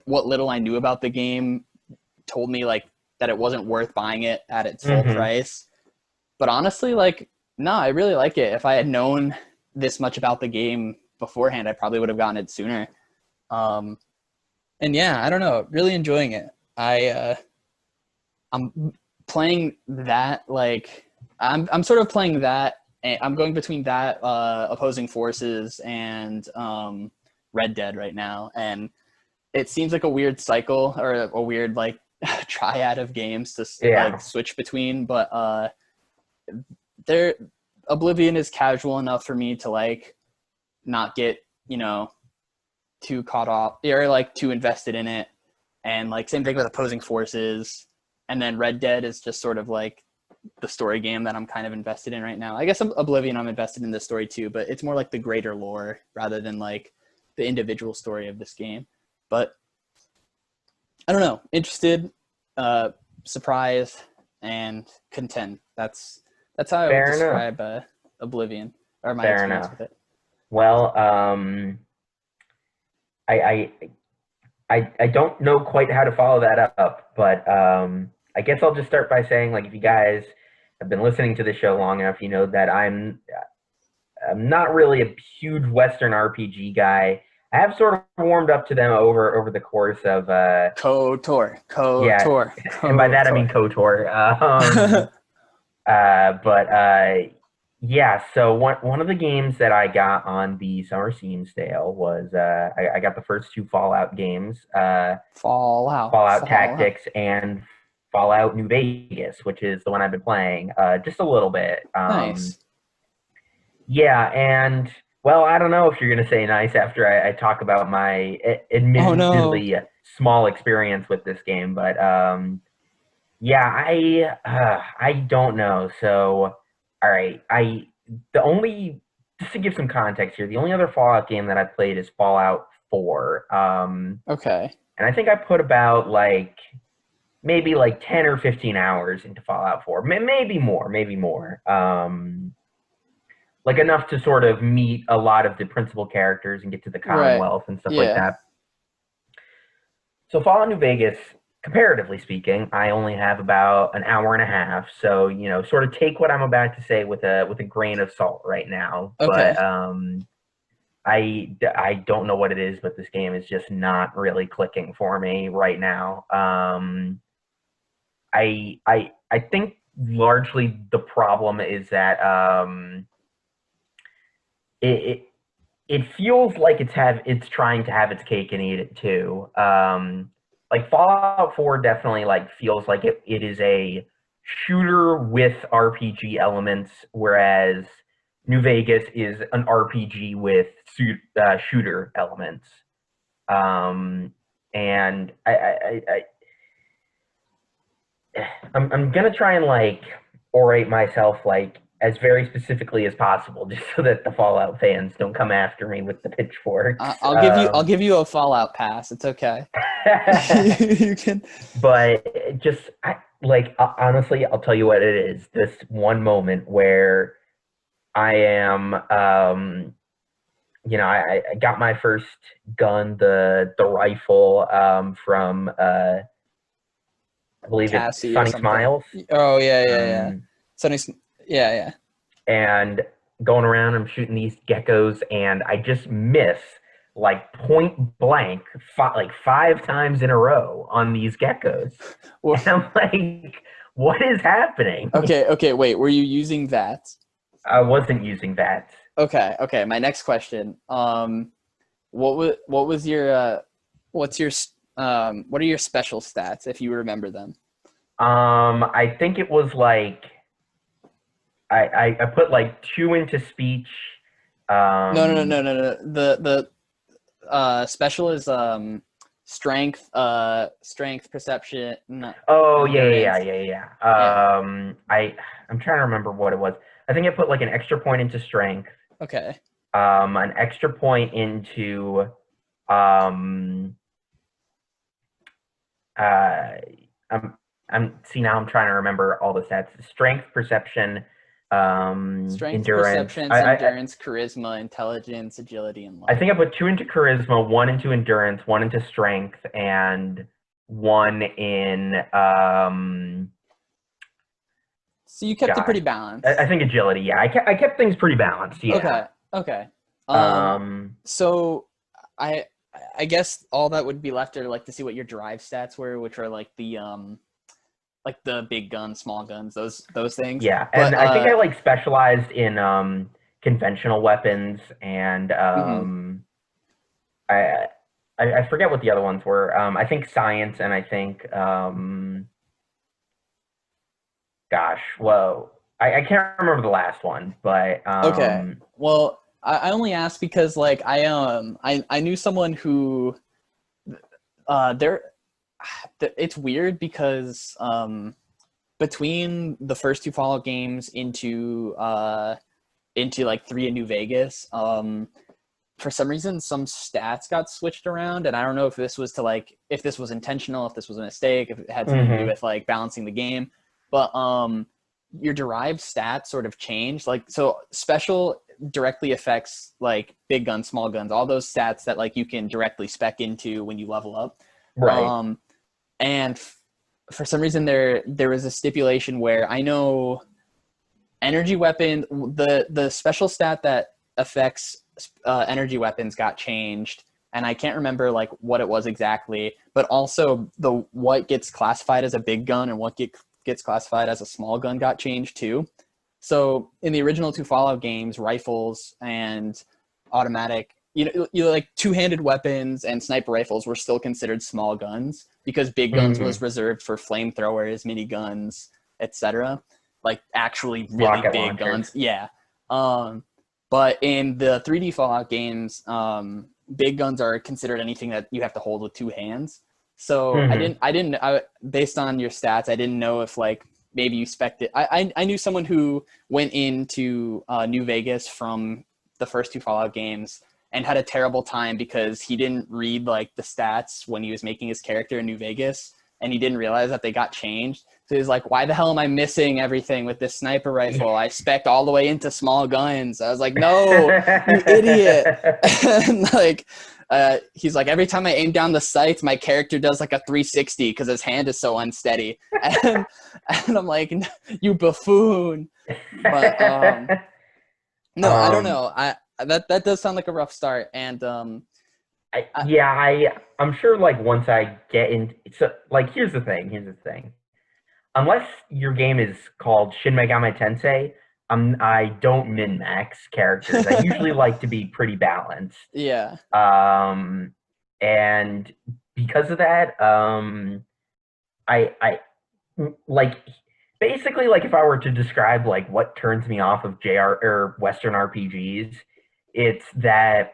what little I knew about the game told me like that it wasn't worth buying it at its full price. But honestly, like, no, I really like it. If I had known this much about the game beforehand, I probably would have gotten it sooner. And yeah, I don't know, really enjoying it. I'm playing that, like, I'm sort of playing that. I'm going between that, Opposing Forces, and Red Dead right now. And it seems like a weird cycle, or a weird, like, triad of games to like switch between. But Oblivion is casual enough for me to, like, not get, too caught off or, like, too invested in it. And, like, same thing with Opposing Forces. And then Red Dead is just sort of, like, the story game that I'm kind of invested in right now. I guess Oblivion, I'm invested in the story too, but it's more like the greater lore rather than like the individual story of this game. But I don't know, interested, surprised, and content. That's how I would describe Oblivion, or my experience with it. Well, I don't know quite how to follow that up, but I guess I'll just start by saying, like, if you guys have been listening to the show long enough, you know that I'm not really a huge Western RPG guy. I have sort of warmed up to them over the course of KOTOR. And by that I mean KOTOR. Yeah, so one of the games that I got on the Summer Steam sale was I got the first two Fallout games, Fallout Tactics and Fallout New Vegas, which is the one I've been playing just a little bit. Nice. Yeah, and well, I don't know if you're gonna say nice after I talk about my admittedly small experience with this game, but yeah, I don't know. So, all right, just to give some context here, the only other Fallout game that I played is Fallout 4. Okay. And I think I put about maybe 10 or 15 hours into Fallout 4, maybe more. Like enough to sort of meet a lot of the principal characters and get to the Commonwealth and stuff like that. So Fallout New Vegas, comparatively speaking, I only have about an hour and a half. So, sort of take what I'm about to say with a grain of salt right now. Okay. But I don't know what it is, but this game is just not really clicking for me right now. I think largely the problem is that it feels like it's trying to have its cake and eat it too. Like Fallout 4 definitely feels like it is a shooter with RPG elements, whereas New Vegas is an RPG with shooter elements. And I'm gonna try and orate myself as very specifically as possible, just so that the Fallout fans don't come after me with the pitchforks. I'll give you a Fallout pass. It's okay. You can. But just honestly, I'll tell you what it is. This one moment where I am, I got my first gun, the rifle from I believe Cassie it's Sunny Smiles. Oh yeah. Sunny. Yeah. And going around, I'm shooting these geckos, and I just miss like point blank, like 5 times in a row on these geckos. Well, And I'm like, what is happening? okay, wait. Were you using that? I wasn't using that. Okay. My next question. What was your what's your what are your special stats if you remember them? I think it was like I put like 2 into speech. No, Um, no. The special is strength, perception, oh endurance. Yeah. I'm trying to remember what it was. I think I put like an extra point into strength, Okay. an extra point into um uh I'm see now I'm trying to remember all the stats. Strength, perception, Strength, endurance. perception, endurance, charisma, intelligence, agility, and I luck. think I put 2 into charisma, 1 into endurance, 1 into strength, and 1 in So you kept it gosh, pretty I balanced. think agility. Yeah, I kept things pretty balanced. Yeah. Okay. Okay. Um, Um, so I I guess all that would be left are like to see what your drive stats were, which are like the big guns, small guns, those things. yeah, But and I think I like specialized in conventional weapons, and mhm. I, I forget what the other ones were. I think science, and I think gosh, whoa, I can't remember the last one, but Okay. Well, I only asked because like I knew someone who there it's weird because between the first two Fallout games into like 3 in New Vegas, for some reason some stats got switched around, and I don't know if this was to like if this was intentional, if this was a mistake, if it had something to do hmm with like balancing the game. But your derived stats sort of changed. Like so special directly affects like big guns, small guns, all those stats that like you can directly spec into when you level up. right. Um and for some reason there was a stipulation where I know energy weapon the special stat that affects energy weapons got changed, and I can't remember like what it was exactly, but also the what gets classified as a big gun and gets classified as a small gun got changed too. So in the original two Fallout games, rifles and automatic, like two-handed weapons and sniper rifles were still considered small guns because big guns was hmm reserved for flamethrowers, miniguns, etc. Like actually really Rocket big launchers. guns. Yeah. Um, but in the 3D Fallout games, big guns are considered anything that you have to hold with two hands. So hmm based on your stats, I didn't know if like maybe you spec'd it. I knew someone who went into New Vegas from the first two Fallout games and had a terrible time because he didn't read like the stats when he was making his character in New Vegas, and he didn't realize that they got changed. So he's like, why the hell am I missing everything with this sniper rifle? I spec'd all the way into small guns. I was like, no, you idiot. And like, he's like, every time I aim down the sights, my character does like a 360 because his hand is so unsteady. And I'm like, you buffoon. But no, I don't um, know. That does sound like a rough start. And I, yeah, I'm sure like once I get in, so like here's the thing. Unless your game is called Shin Megami Tensei, I don't min max characters. I usually like to be pretty balanced. yeah. Um, and because of that, I like basically like if I were to describe like what turns me off of JR or Western RPGs, it's that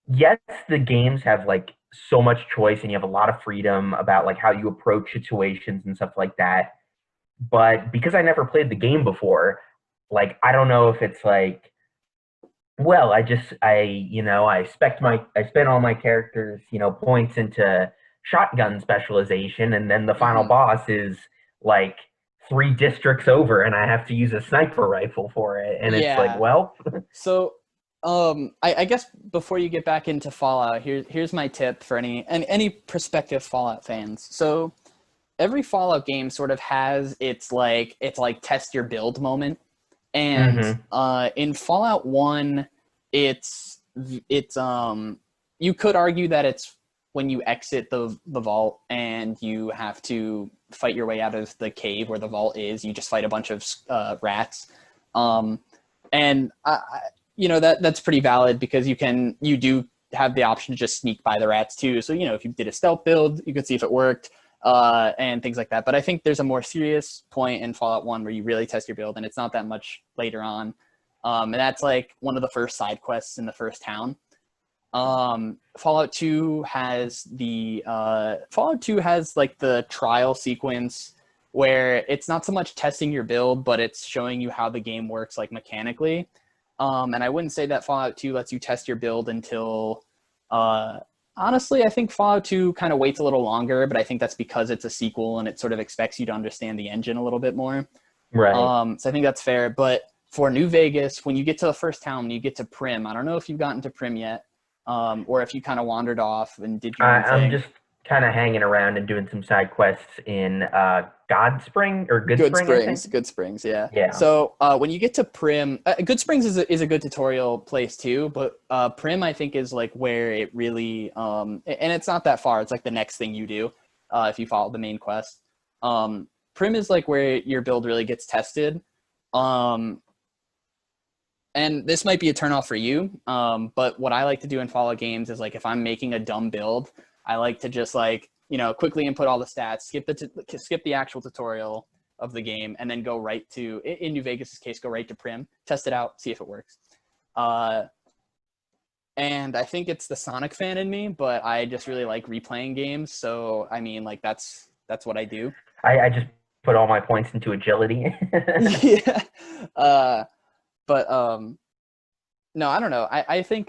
yes, the games have like so much choice and you have a lot of freedom about like how you approach situations and stuff like that. But because I never played the game before, like I don't know if it's like, well, I spent all my characters, points into shotgun specialization, and then the final Hmm. boss is like 3 districts over, and I have to use a sniper rifle for it, and it's like, Yeah. well, So, I guess before you get back into Fallout, here's my tip for any prospective Fallout fans. So every Fallout game sort of has its like test your build moment. And Mm-hmm. in Fallout 1, it's you could argue that it's when you exit the vault and you have to fight your way out of the cave where the vault is. You just fight a bunch of rats, um, and that's pretty valid because you do have the option to just sneak by the rats too. So if you did a stealth build, you could see if it worked, and things like that. But I think there's a more serious point in Fallout 1 where you really test your build, and it's not that much later on. And that's like one of the first side quests in the first town. Fallout 2 has like the trial sequence where it's not so much testing your build, but it's showing you how the game works like mechanically. And I wouldn't say that Fallout 2 lets you test your build until honestly, I think Fallout 2 kind of waits a little longer, but I think that's because it's a sequel and it sort of expects you to understand the engine a little bit more. Right. So I think that's fair. But for New Vegas, when you get to the first town, when you get to Prim, I don't know if you've gotten to Prim yet, or if you kind of wandered off and did your own I'm thing. just kind of hanging around and doing some side quests in God Spring or Good Spring, I think. Good Springs, yeah. Yeah. So when you get to Prim, Good Springs is a good tutorial place too, but Prim I think is like where it really, and it's not that far. It's like the next thing you do if you follow the main quest. Prim is like where your build really gets tested. And this might be a turnoff for you, but what I like to do in Fallout games is like if I'm making a dumb build, I like to just like quickly input all the stats, skip the actual tutorial of the game, and then go right to, in New Vegas' case, go right to Prim, test it out, see if it works. And I think it's the Sonic fan in me, but I just really like replaying games. So I mean, like that's what I do. I just put all my points into agility. Yeah. But no, I don't know. I think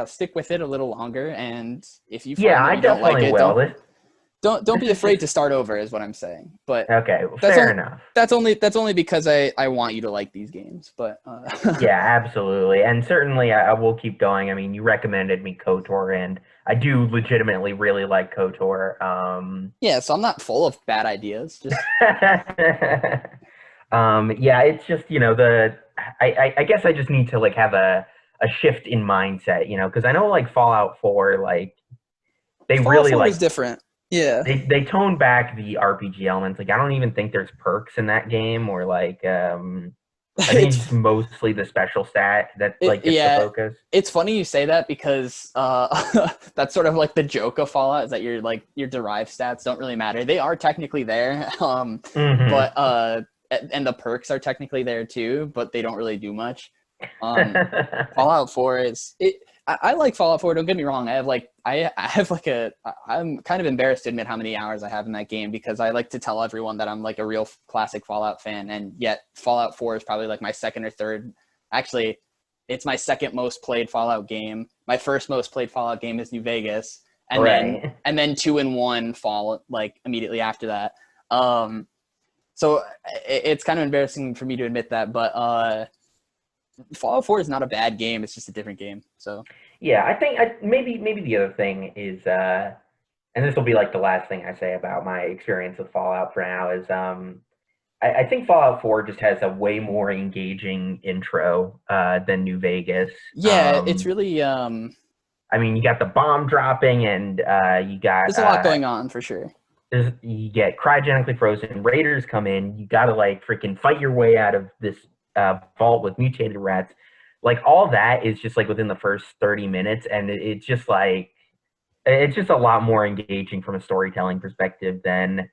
stick with it a little longer, and if you Yeah, find that I you don't like definitely it, will. don't be This is afraid just to start over is what I'm saying. But okay. that's Fair only enough. that's only because I want you to like these games. But Yeah, absolutely. And certainly I will keep going. I mean, you recommended me KOTOR, and I do legitimately really like KOTOR. yeah, so I'm not full of bad ideas. Just yeah, it's just, I guess I just need to like have a shift in mindset, because I know like Fallout 4, like they Fallout really 4 is like different. Yeah, they tone back the RPG elements. Like I don't even think there's perks in that game or like I think it's it's just mostly the special stat that like gets the yeah. focus. It's funny you say that because that's sort of like the joke of Fallout is that your derived stats don't really matter. They are technically there, but Hmm. and the perks are technically there too, but they don't really do much. Fallout 4 is it. I like Fallout 4. Don't get me wrong. I have like I'm kind of embarrassed to admit how many hours I have in that game because I like to tell everyone that I'm like a real classic Fallout fan, and yet Fallout 4 is probably like my second or third. Actually, it's my second most played Fallout game. My first most played Fallout game is New Vegas, Right. and then 2 and 1 fall like immediately after that. Um, so it's kind of embarrassing for me to admit that, but Fallout 4 is not a bad game. It's just a different game. So Yeah, I think maybe the other thing is, and this will be like the last thing I say about my experience with Fallout for now is, I think Fallout 4 just has a way more engaging intro than New Vegas. yeah, it's really I mean, you got the bomb dropping, and you got there's a lot going on for sure. you get cryogenically frozen. Raiders come in. You got to like freaking fight your way out of this vault with mutated rats. Like all that is just like within the first 30 minutes, and it's just like it's just a lot more engaging from a storytelling perspective than.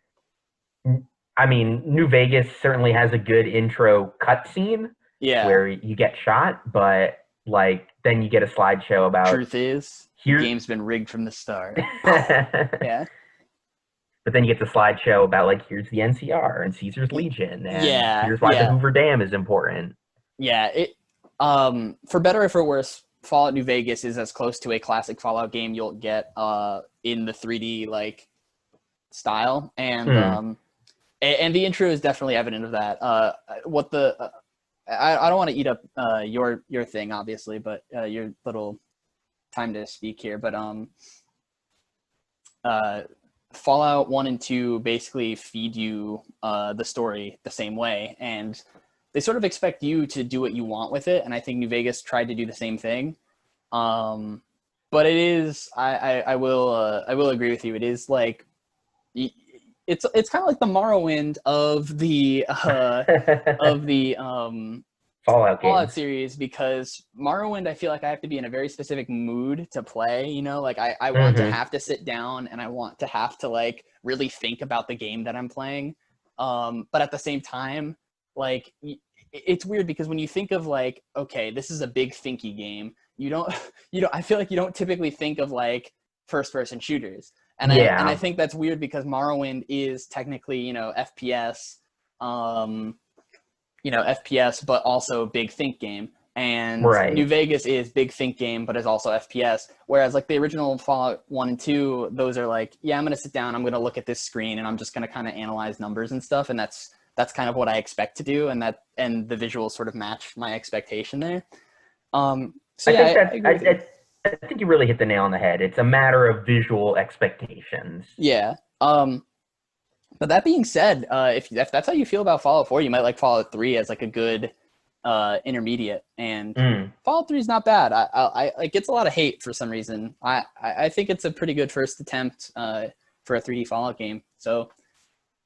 I mean, New Vegas certainly has a good intro cutscene Yeah. where you get shot, but like then you get a slideshow about Truth is, the here. game's been rigged from the start. But Yeah. then you get the slideshow about like here's the NCR and Caesar's Legion, and Yeah. here's why the Yeah. Hoover Dam is important. Yeah. It for better or for worse, Fallout New Vegas is as close to a classic Fallout game you'll get in the 3D like style, Hmm. and the intro is definitely evident of that. What the I don't want to eat up your thing obviously, but your little time to speak here, but uh, Fallout 1 and 2 basically feed you the story the same way, and they sort of expect you to do what you want with it, and I think New Vegas tried to do the same thing. But it is, I will agree with you. It is like, it's kind of like the Morrowind of the Fallout Fallout games. series, because Morrowind, I feel like I have to be in a very specific mood to play, you know, like I want to Hmm. have to sit down and I want to have to like really think about the game that I'm playing. But at the same time, like it's weird because when you think of like, okay, this is a big thinky game, you don't, I feel like you don't typically think of like first person shooters. And I Yeah, think that's weird because Morrowind is technically, FPS. Um, FPS, but also big think game. And New right. Vegas is big think game, but is also FPS. Whereas like the original Fallout 1 and 2, those are like, yeah, I'm going to sit down, I'm going to look at this screen, and I'm just going to kind of analyze numbers and stuff. And that's kind of what I expect to do. And the visuals sort of match my expectation there. So I yeah, think I that agree with you. I think you really hit the nail on the head. It's a matter of visual expectations. Yeah. But that being said, if that's how you feel about Fallout 4, you might like Fallout 3 as like a good intermediate. And Mm. Fallout 3 is not bad. It gets a lot of hate for some reason. I think it's a pretty good first attempt for a 3D Fallout game. So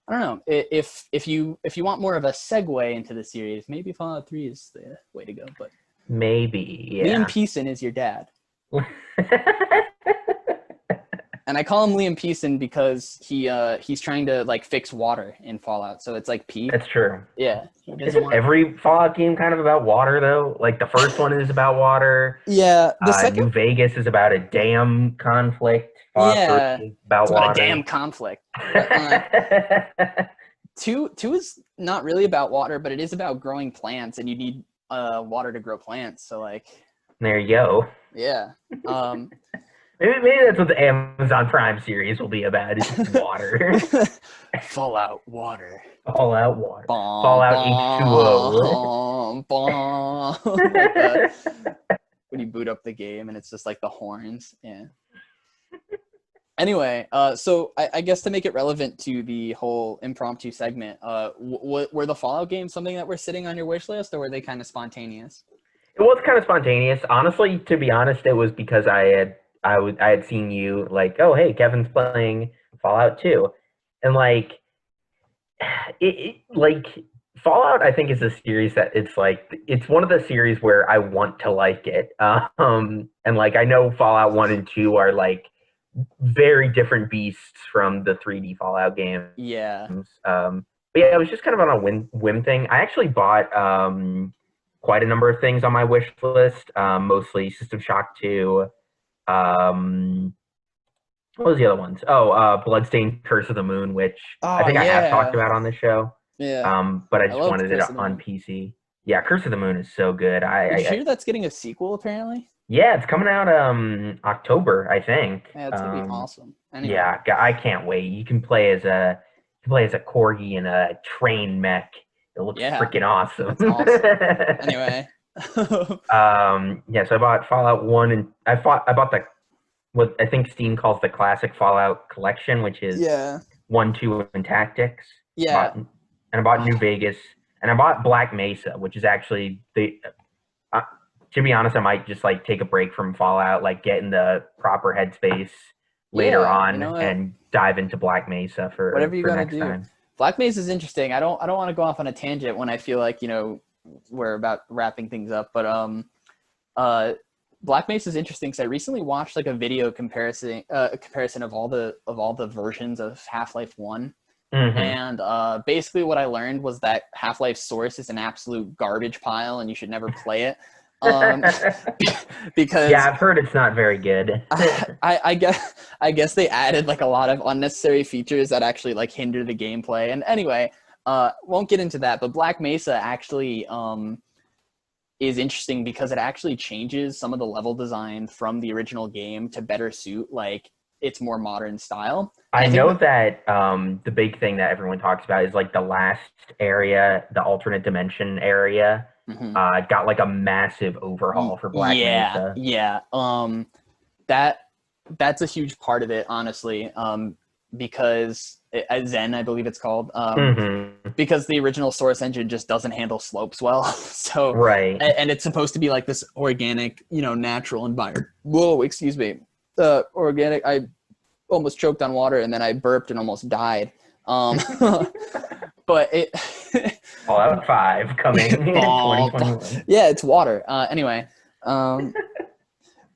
I don't know, if you want more of a segue into the series, maybe Fallout 3 is the way to go. But Maybe, Liam yeah. Pearson is your dad. And I call him Liam Pearson because he's trying to like fix water in Fallout. So it's like P. That's true. Yeah, he doesn't Isn't want. every Fallout game kind of about water though? Like the first one is about water. Yeah, the second. New Vegas is about a dam conflict. Fallout 3 Yeah, is about it's about a damn water. conflict. But two is not really about water, but it is about growing plants, and you need water to grow plants. So like, There you go. yeah. Um, Maybe that's what the Amazon Prime series will be about. Is just water. Fallout water. Fallout water. Bom, Fallout H2O. bom, bom. Like the when you boot up the game and it's just like the horns. Yeah. Anyway, so I guess to make it relevant to the whole impromptu segment, were the Fallout games something that were sitting on your wish list, or were they kind of spontaneous? It was kind of spontaneous. Honestly, to be honest, it was because I had seen you like, oh hey, Kevin's playing Fallout 2. And like like Fallout I think is a series that it's one of the series where I want to like it. And like I know Fallout 1 and 2 are like very different beasts from the 3D Fallout games. Yeah. But yeah, it was just kind of on a whim thing. I actually bought quite a number of things on my wish list, mostly System Shock 2. What was the other ones? Oh, Bloodstained Curse of the Moon, which I Oh think I have talked yeah. about on this show. Yeah. But I I just loved wanted it Curse of the on Moon. PC. Yeah, Curse of the Moon is so good. Did you hear that's getting a sequel apparently? Yeah, it's coming out October, I think. Yeah, it's gonna be awesome. Anyway. Yeah, I can't wait. You can play as a corgi in a train mech. It looks Yeah, freaking awesome. that's awesome. Anyway. Yeah, so I bought Fallout 1 and I bought the what I think Steam calls the classic Fallout collection, which is Yeah. 1, 2, and Tactics. Yeah. And I bought New Vegas, and I bought Black Mesa, which is actually to be honest, I might just like take a break from Fallout, like get in the proper headspace later Yeah. You on know what? and dive into Black Mesa Whatever you for gotta next do. time. Black Mesa is interesting. I don't want to go off on a tangent when I feel like, we're about wrapping things up, but Black Mesa is interesting because I recently watched like a video comparison of all the versions of Half-Life 1. Hmm. And basically what I learned was that Half-Life Source is an absolute garbage pile and you should never play it. Because Yeah, I've heard it's not very good. I guess they added like a lot of unnecessary features that actually like hinder the gameplay. And anyway, won't get into that, but Black Mesa actually is interesting because it actually changes some of the level design from the original game to better suit like its more modern style. And I I think know that the big thing that everyone talks about is like the last area, the alternate dimension area, Mhm. got like a massive overhaul for Black Yeah, Mesa. yeah. That's a huge part of it, honestly. because Zen, I believe it's called, Mm-hmm. because the original Source engine just doesn't handle slopes well. So, Right. and it's supposed to be like this organic, natural environment. Whoa, excuse me. Organic. I almost choked on water, and then I burped and almost died. But it. Fallout 5 coming in 2021. Yeah, it's water. Anyway.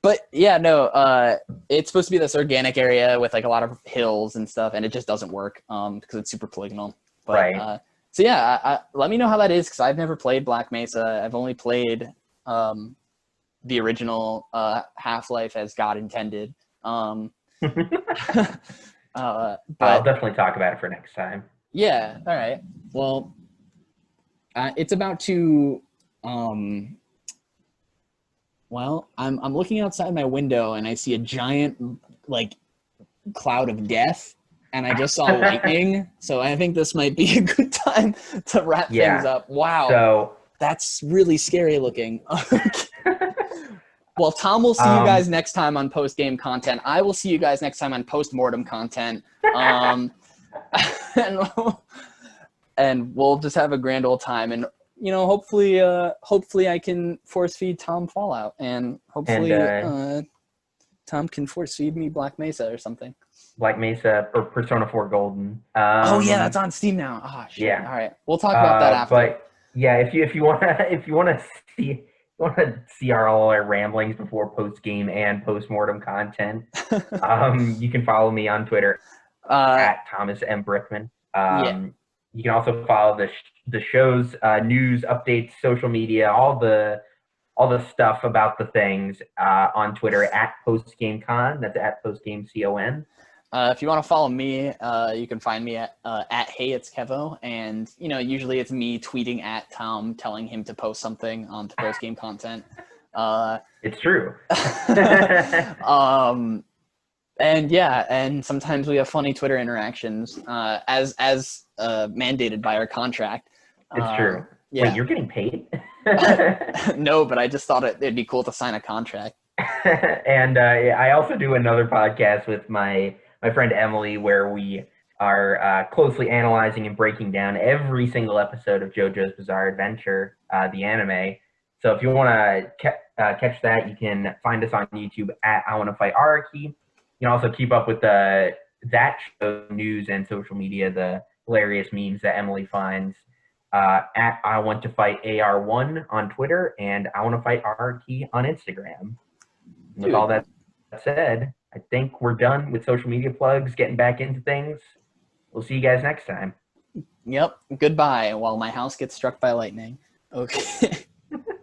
But yeah, no, it's supposed to be this organic area with like a lot of hills and stuff, and it just doesn't work because it's super polygonal. But, Right. So yeah, let me know how that is, because I've never played Black Mesa. I've only played the original Half-Life as God intended. But I'll definitely talk about it for next time. Yeah, all right. Well, it's about to. Well, I'm looking outside my window and I see a giant like cloud of death, and I just saw lightning. So I think this might be a good time to wrap things up. Wow, So that's really scary looking. Well, Tom will see you guys next time on post game content. I will see you guys next time on post mortem content. And we'll just have a grand old time. And hopefully I can force feed Tom Fallout, and hopefully Tom can force feed me Black Mesa or something. Black Mesa or Persona 4 Golden. Oh yeah, that's on Steam now. Oh shit. Yeah. All right, we'll talk about that after. But yeah, if you wanna see all our ramblings before post game and post mortem content, you can follow me on Twitter at Thomas M. Brickman. You can also follow the show's news updates, social media, all the stuff about the things on Twitter at PostGameCon. That's at PostGameCon. If you want to follow me, you can find me at Hey It's Kevo, and usually it's me tweeting at Tom, telling him to post something onto post game content. It's true. And yeah, and sometimes we have funny Twitter interactions, as mandated by our contract. It's true. Yeah. Wait, you're getting paid? No, but I just thought it'd be cool to sign a contract. And I also do another podcast with my friend Emily, where we are closely analyzing and breaking down every single episode of JoJo's Bizarre Adventure, the anime. So if you want to catch that, you can find us on YouTube at I Wanna Fight Araki. You can also keep up with that show news and social media, the hilarious memes that Emily finds at I Want to Fight AR1 on Twitter and I Want to Fight Araki on Instagram. And with all that said, I think we're done with social media plugs, getting back into things. We'll see you guys next time. Yep. Goodbye while my house gets struck by lightning. Okay.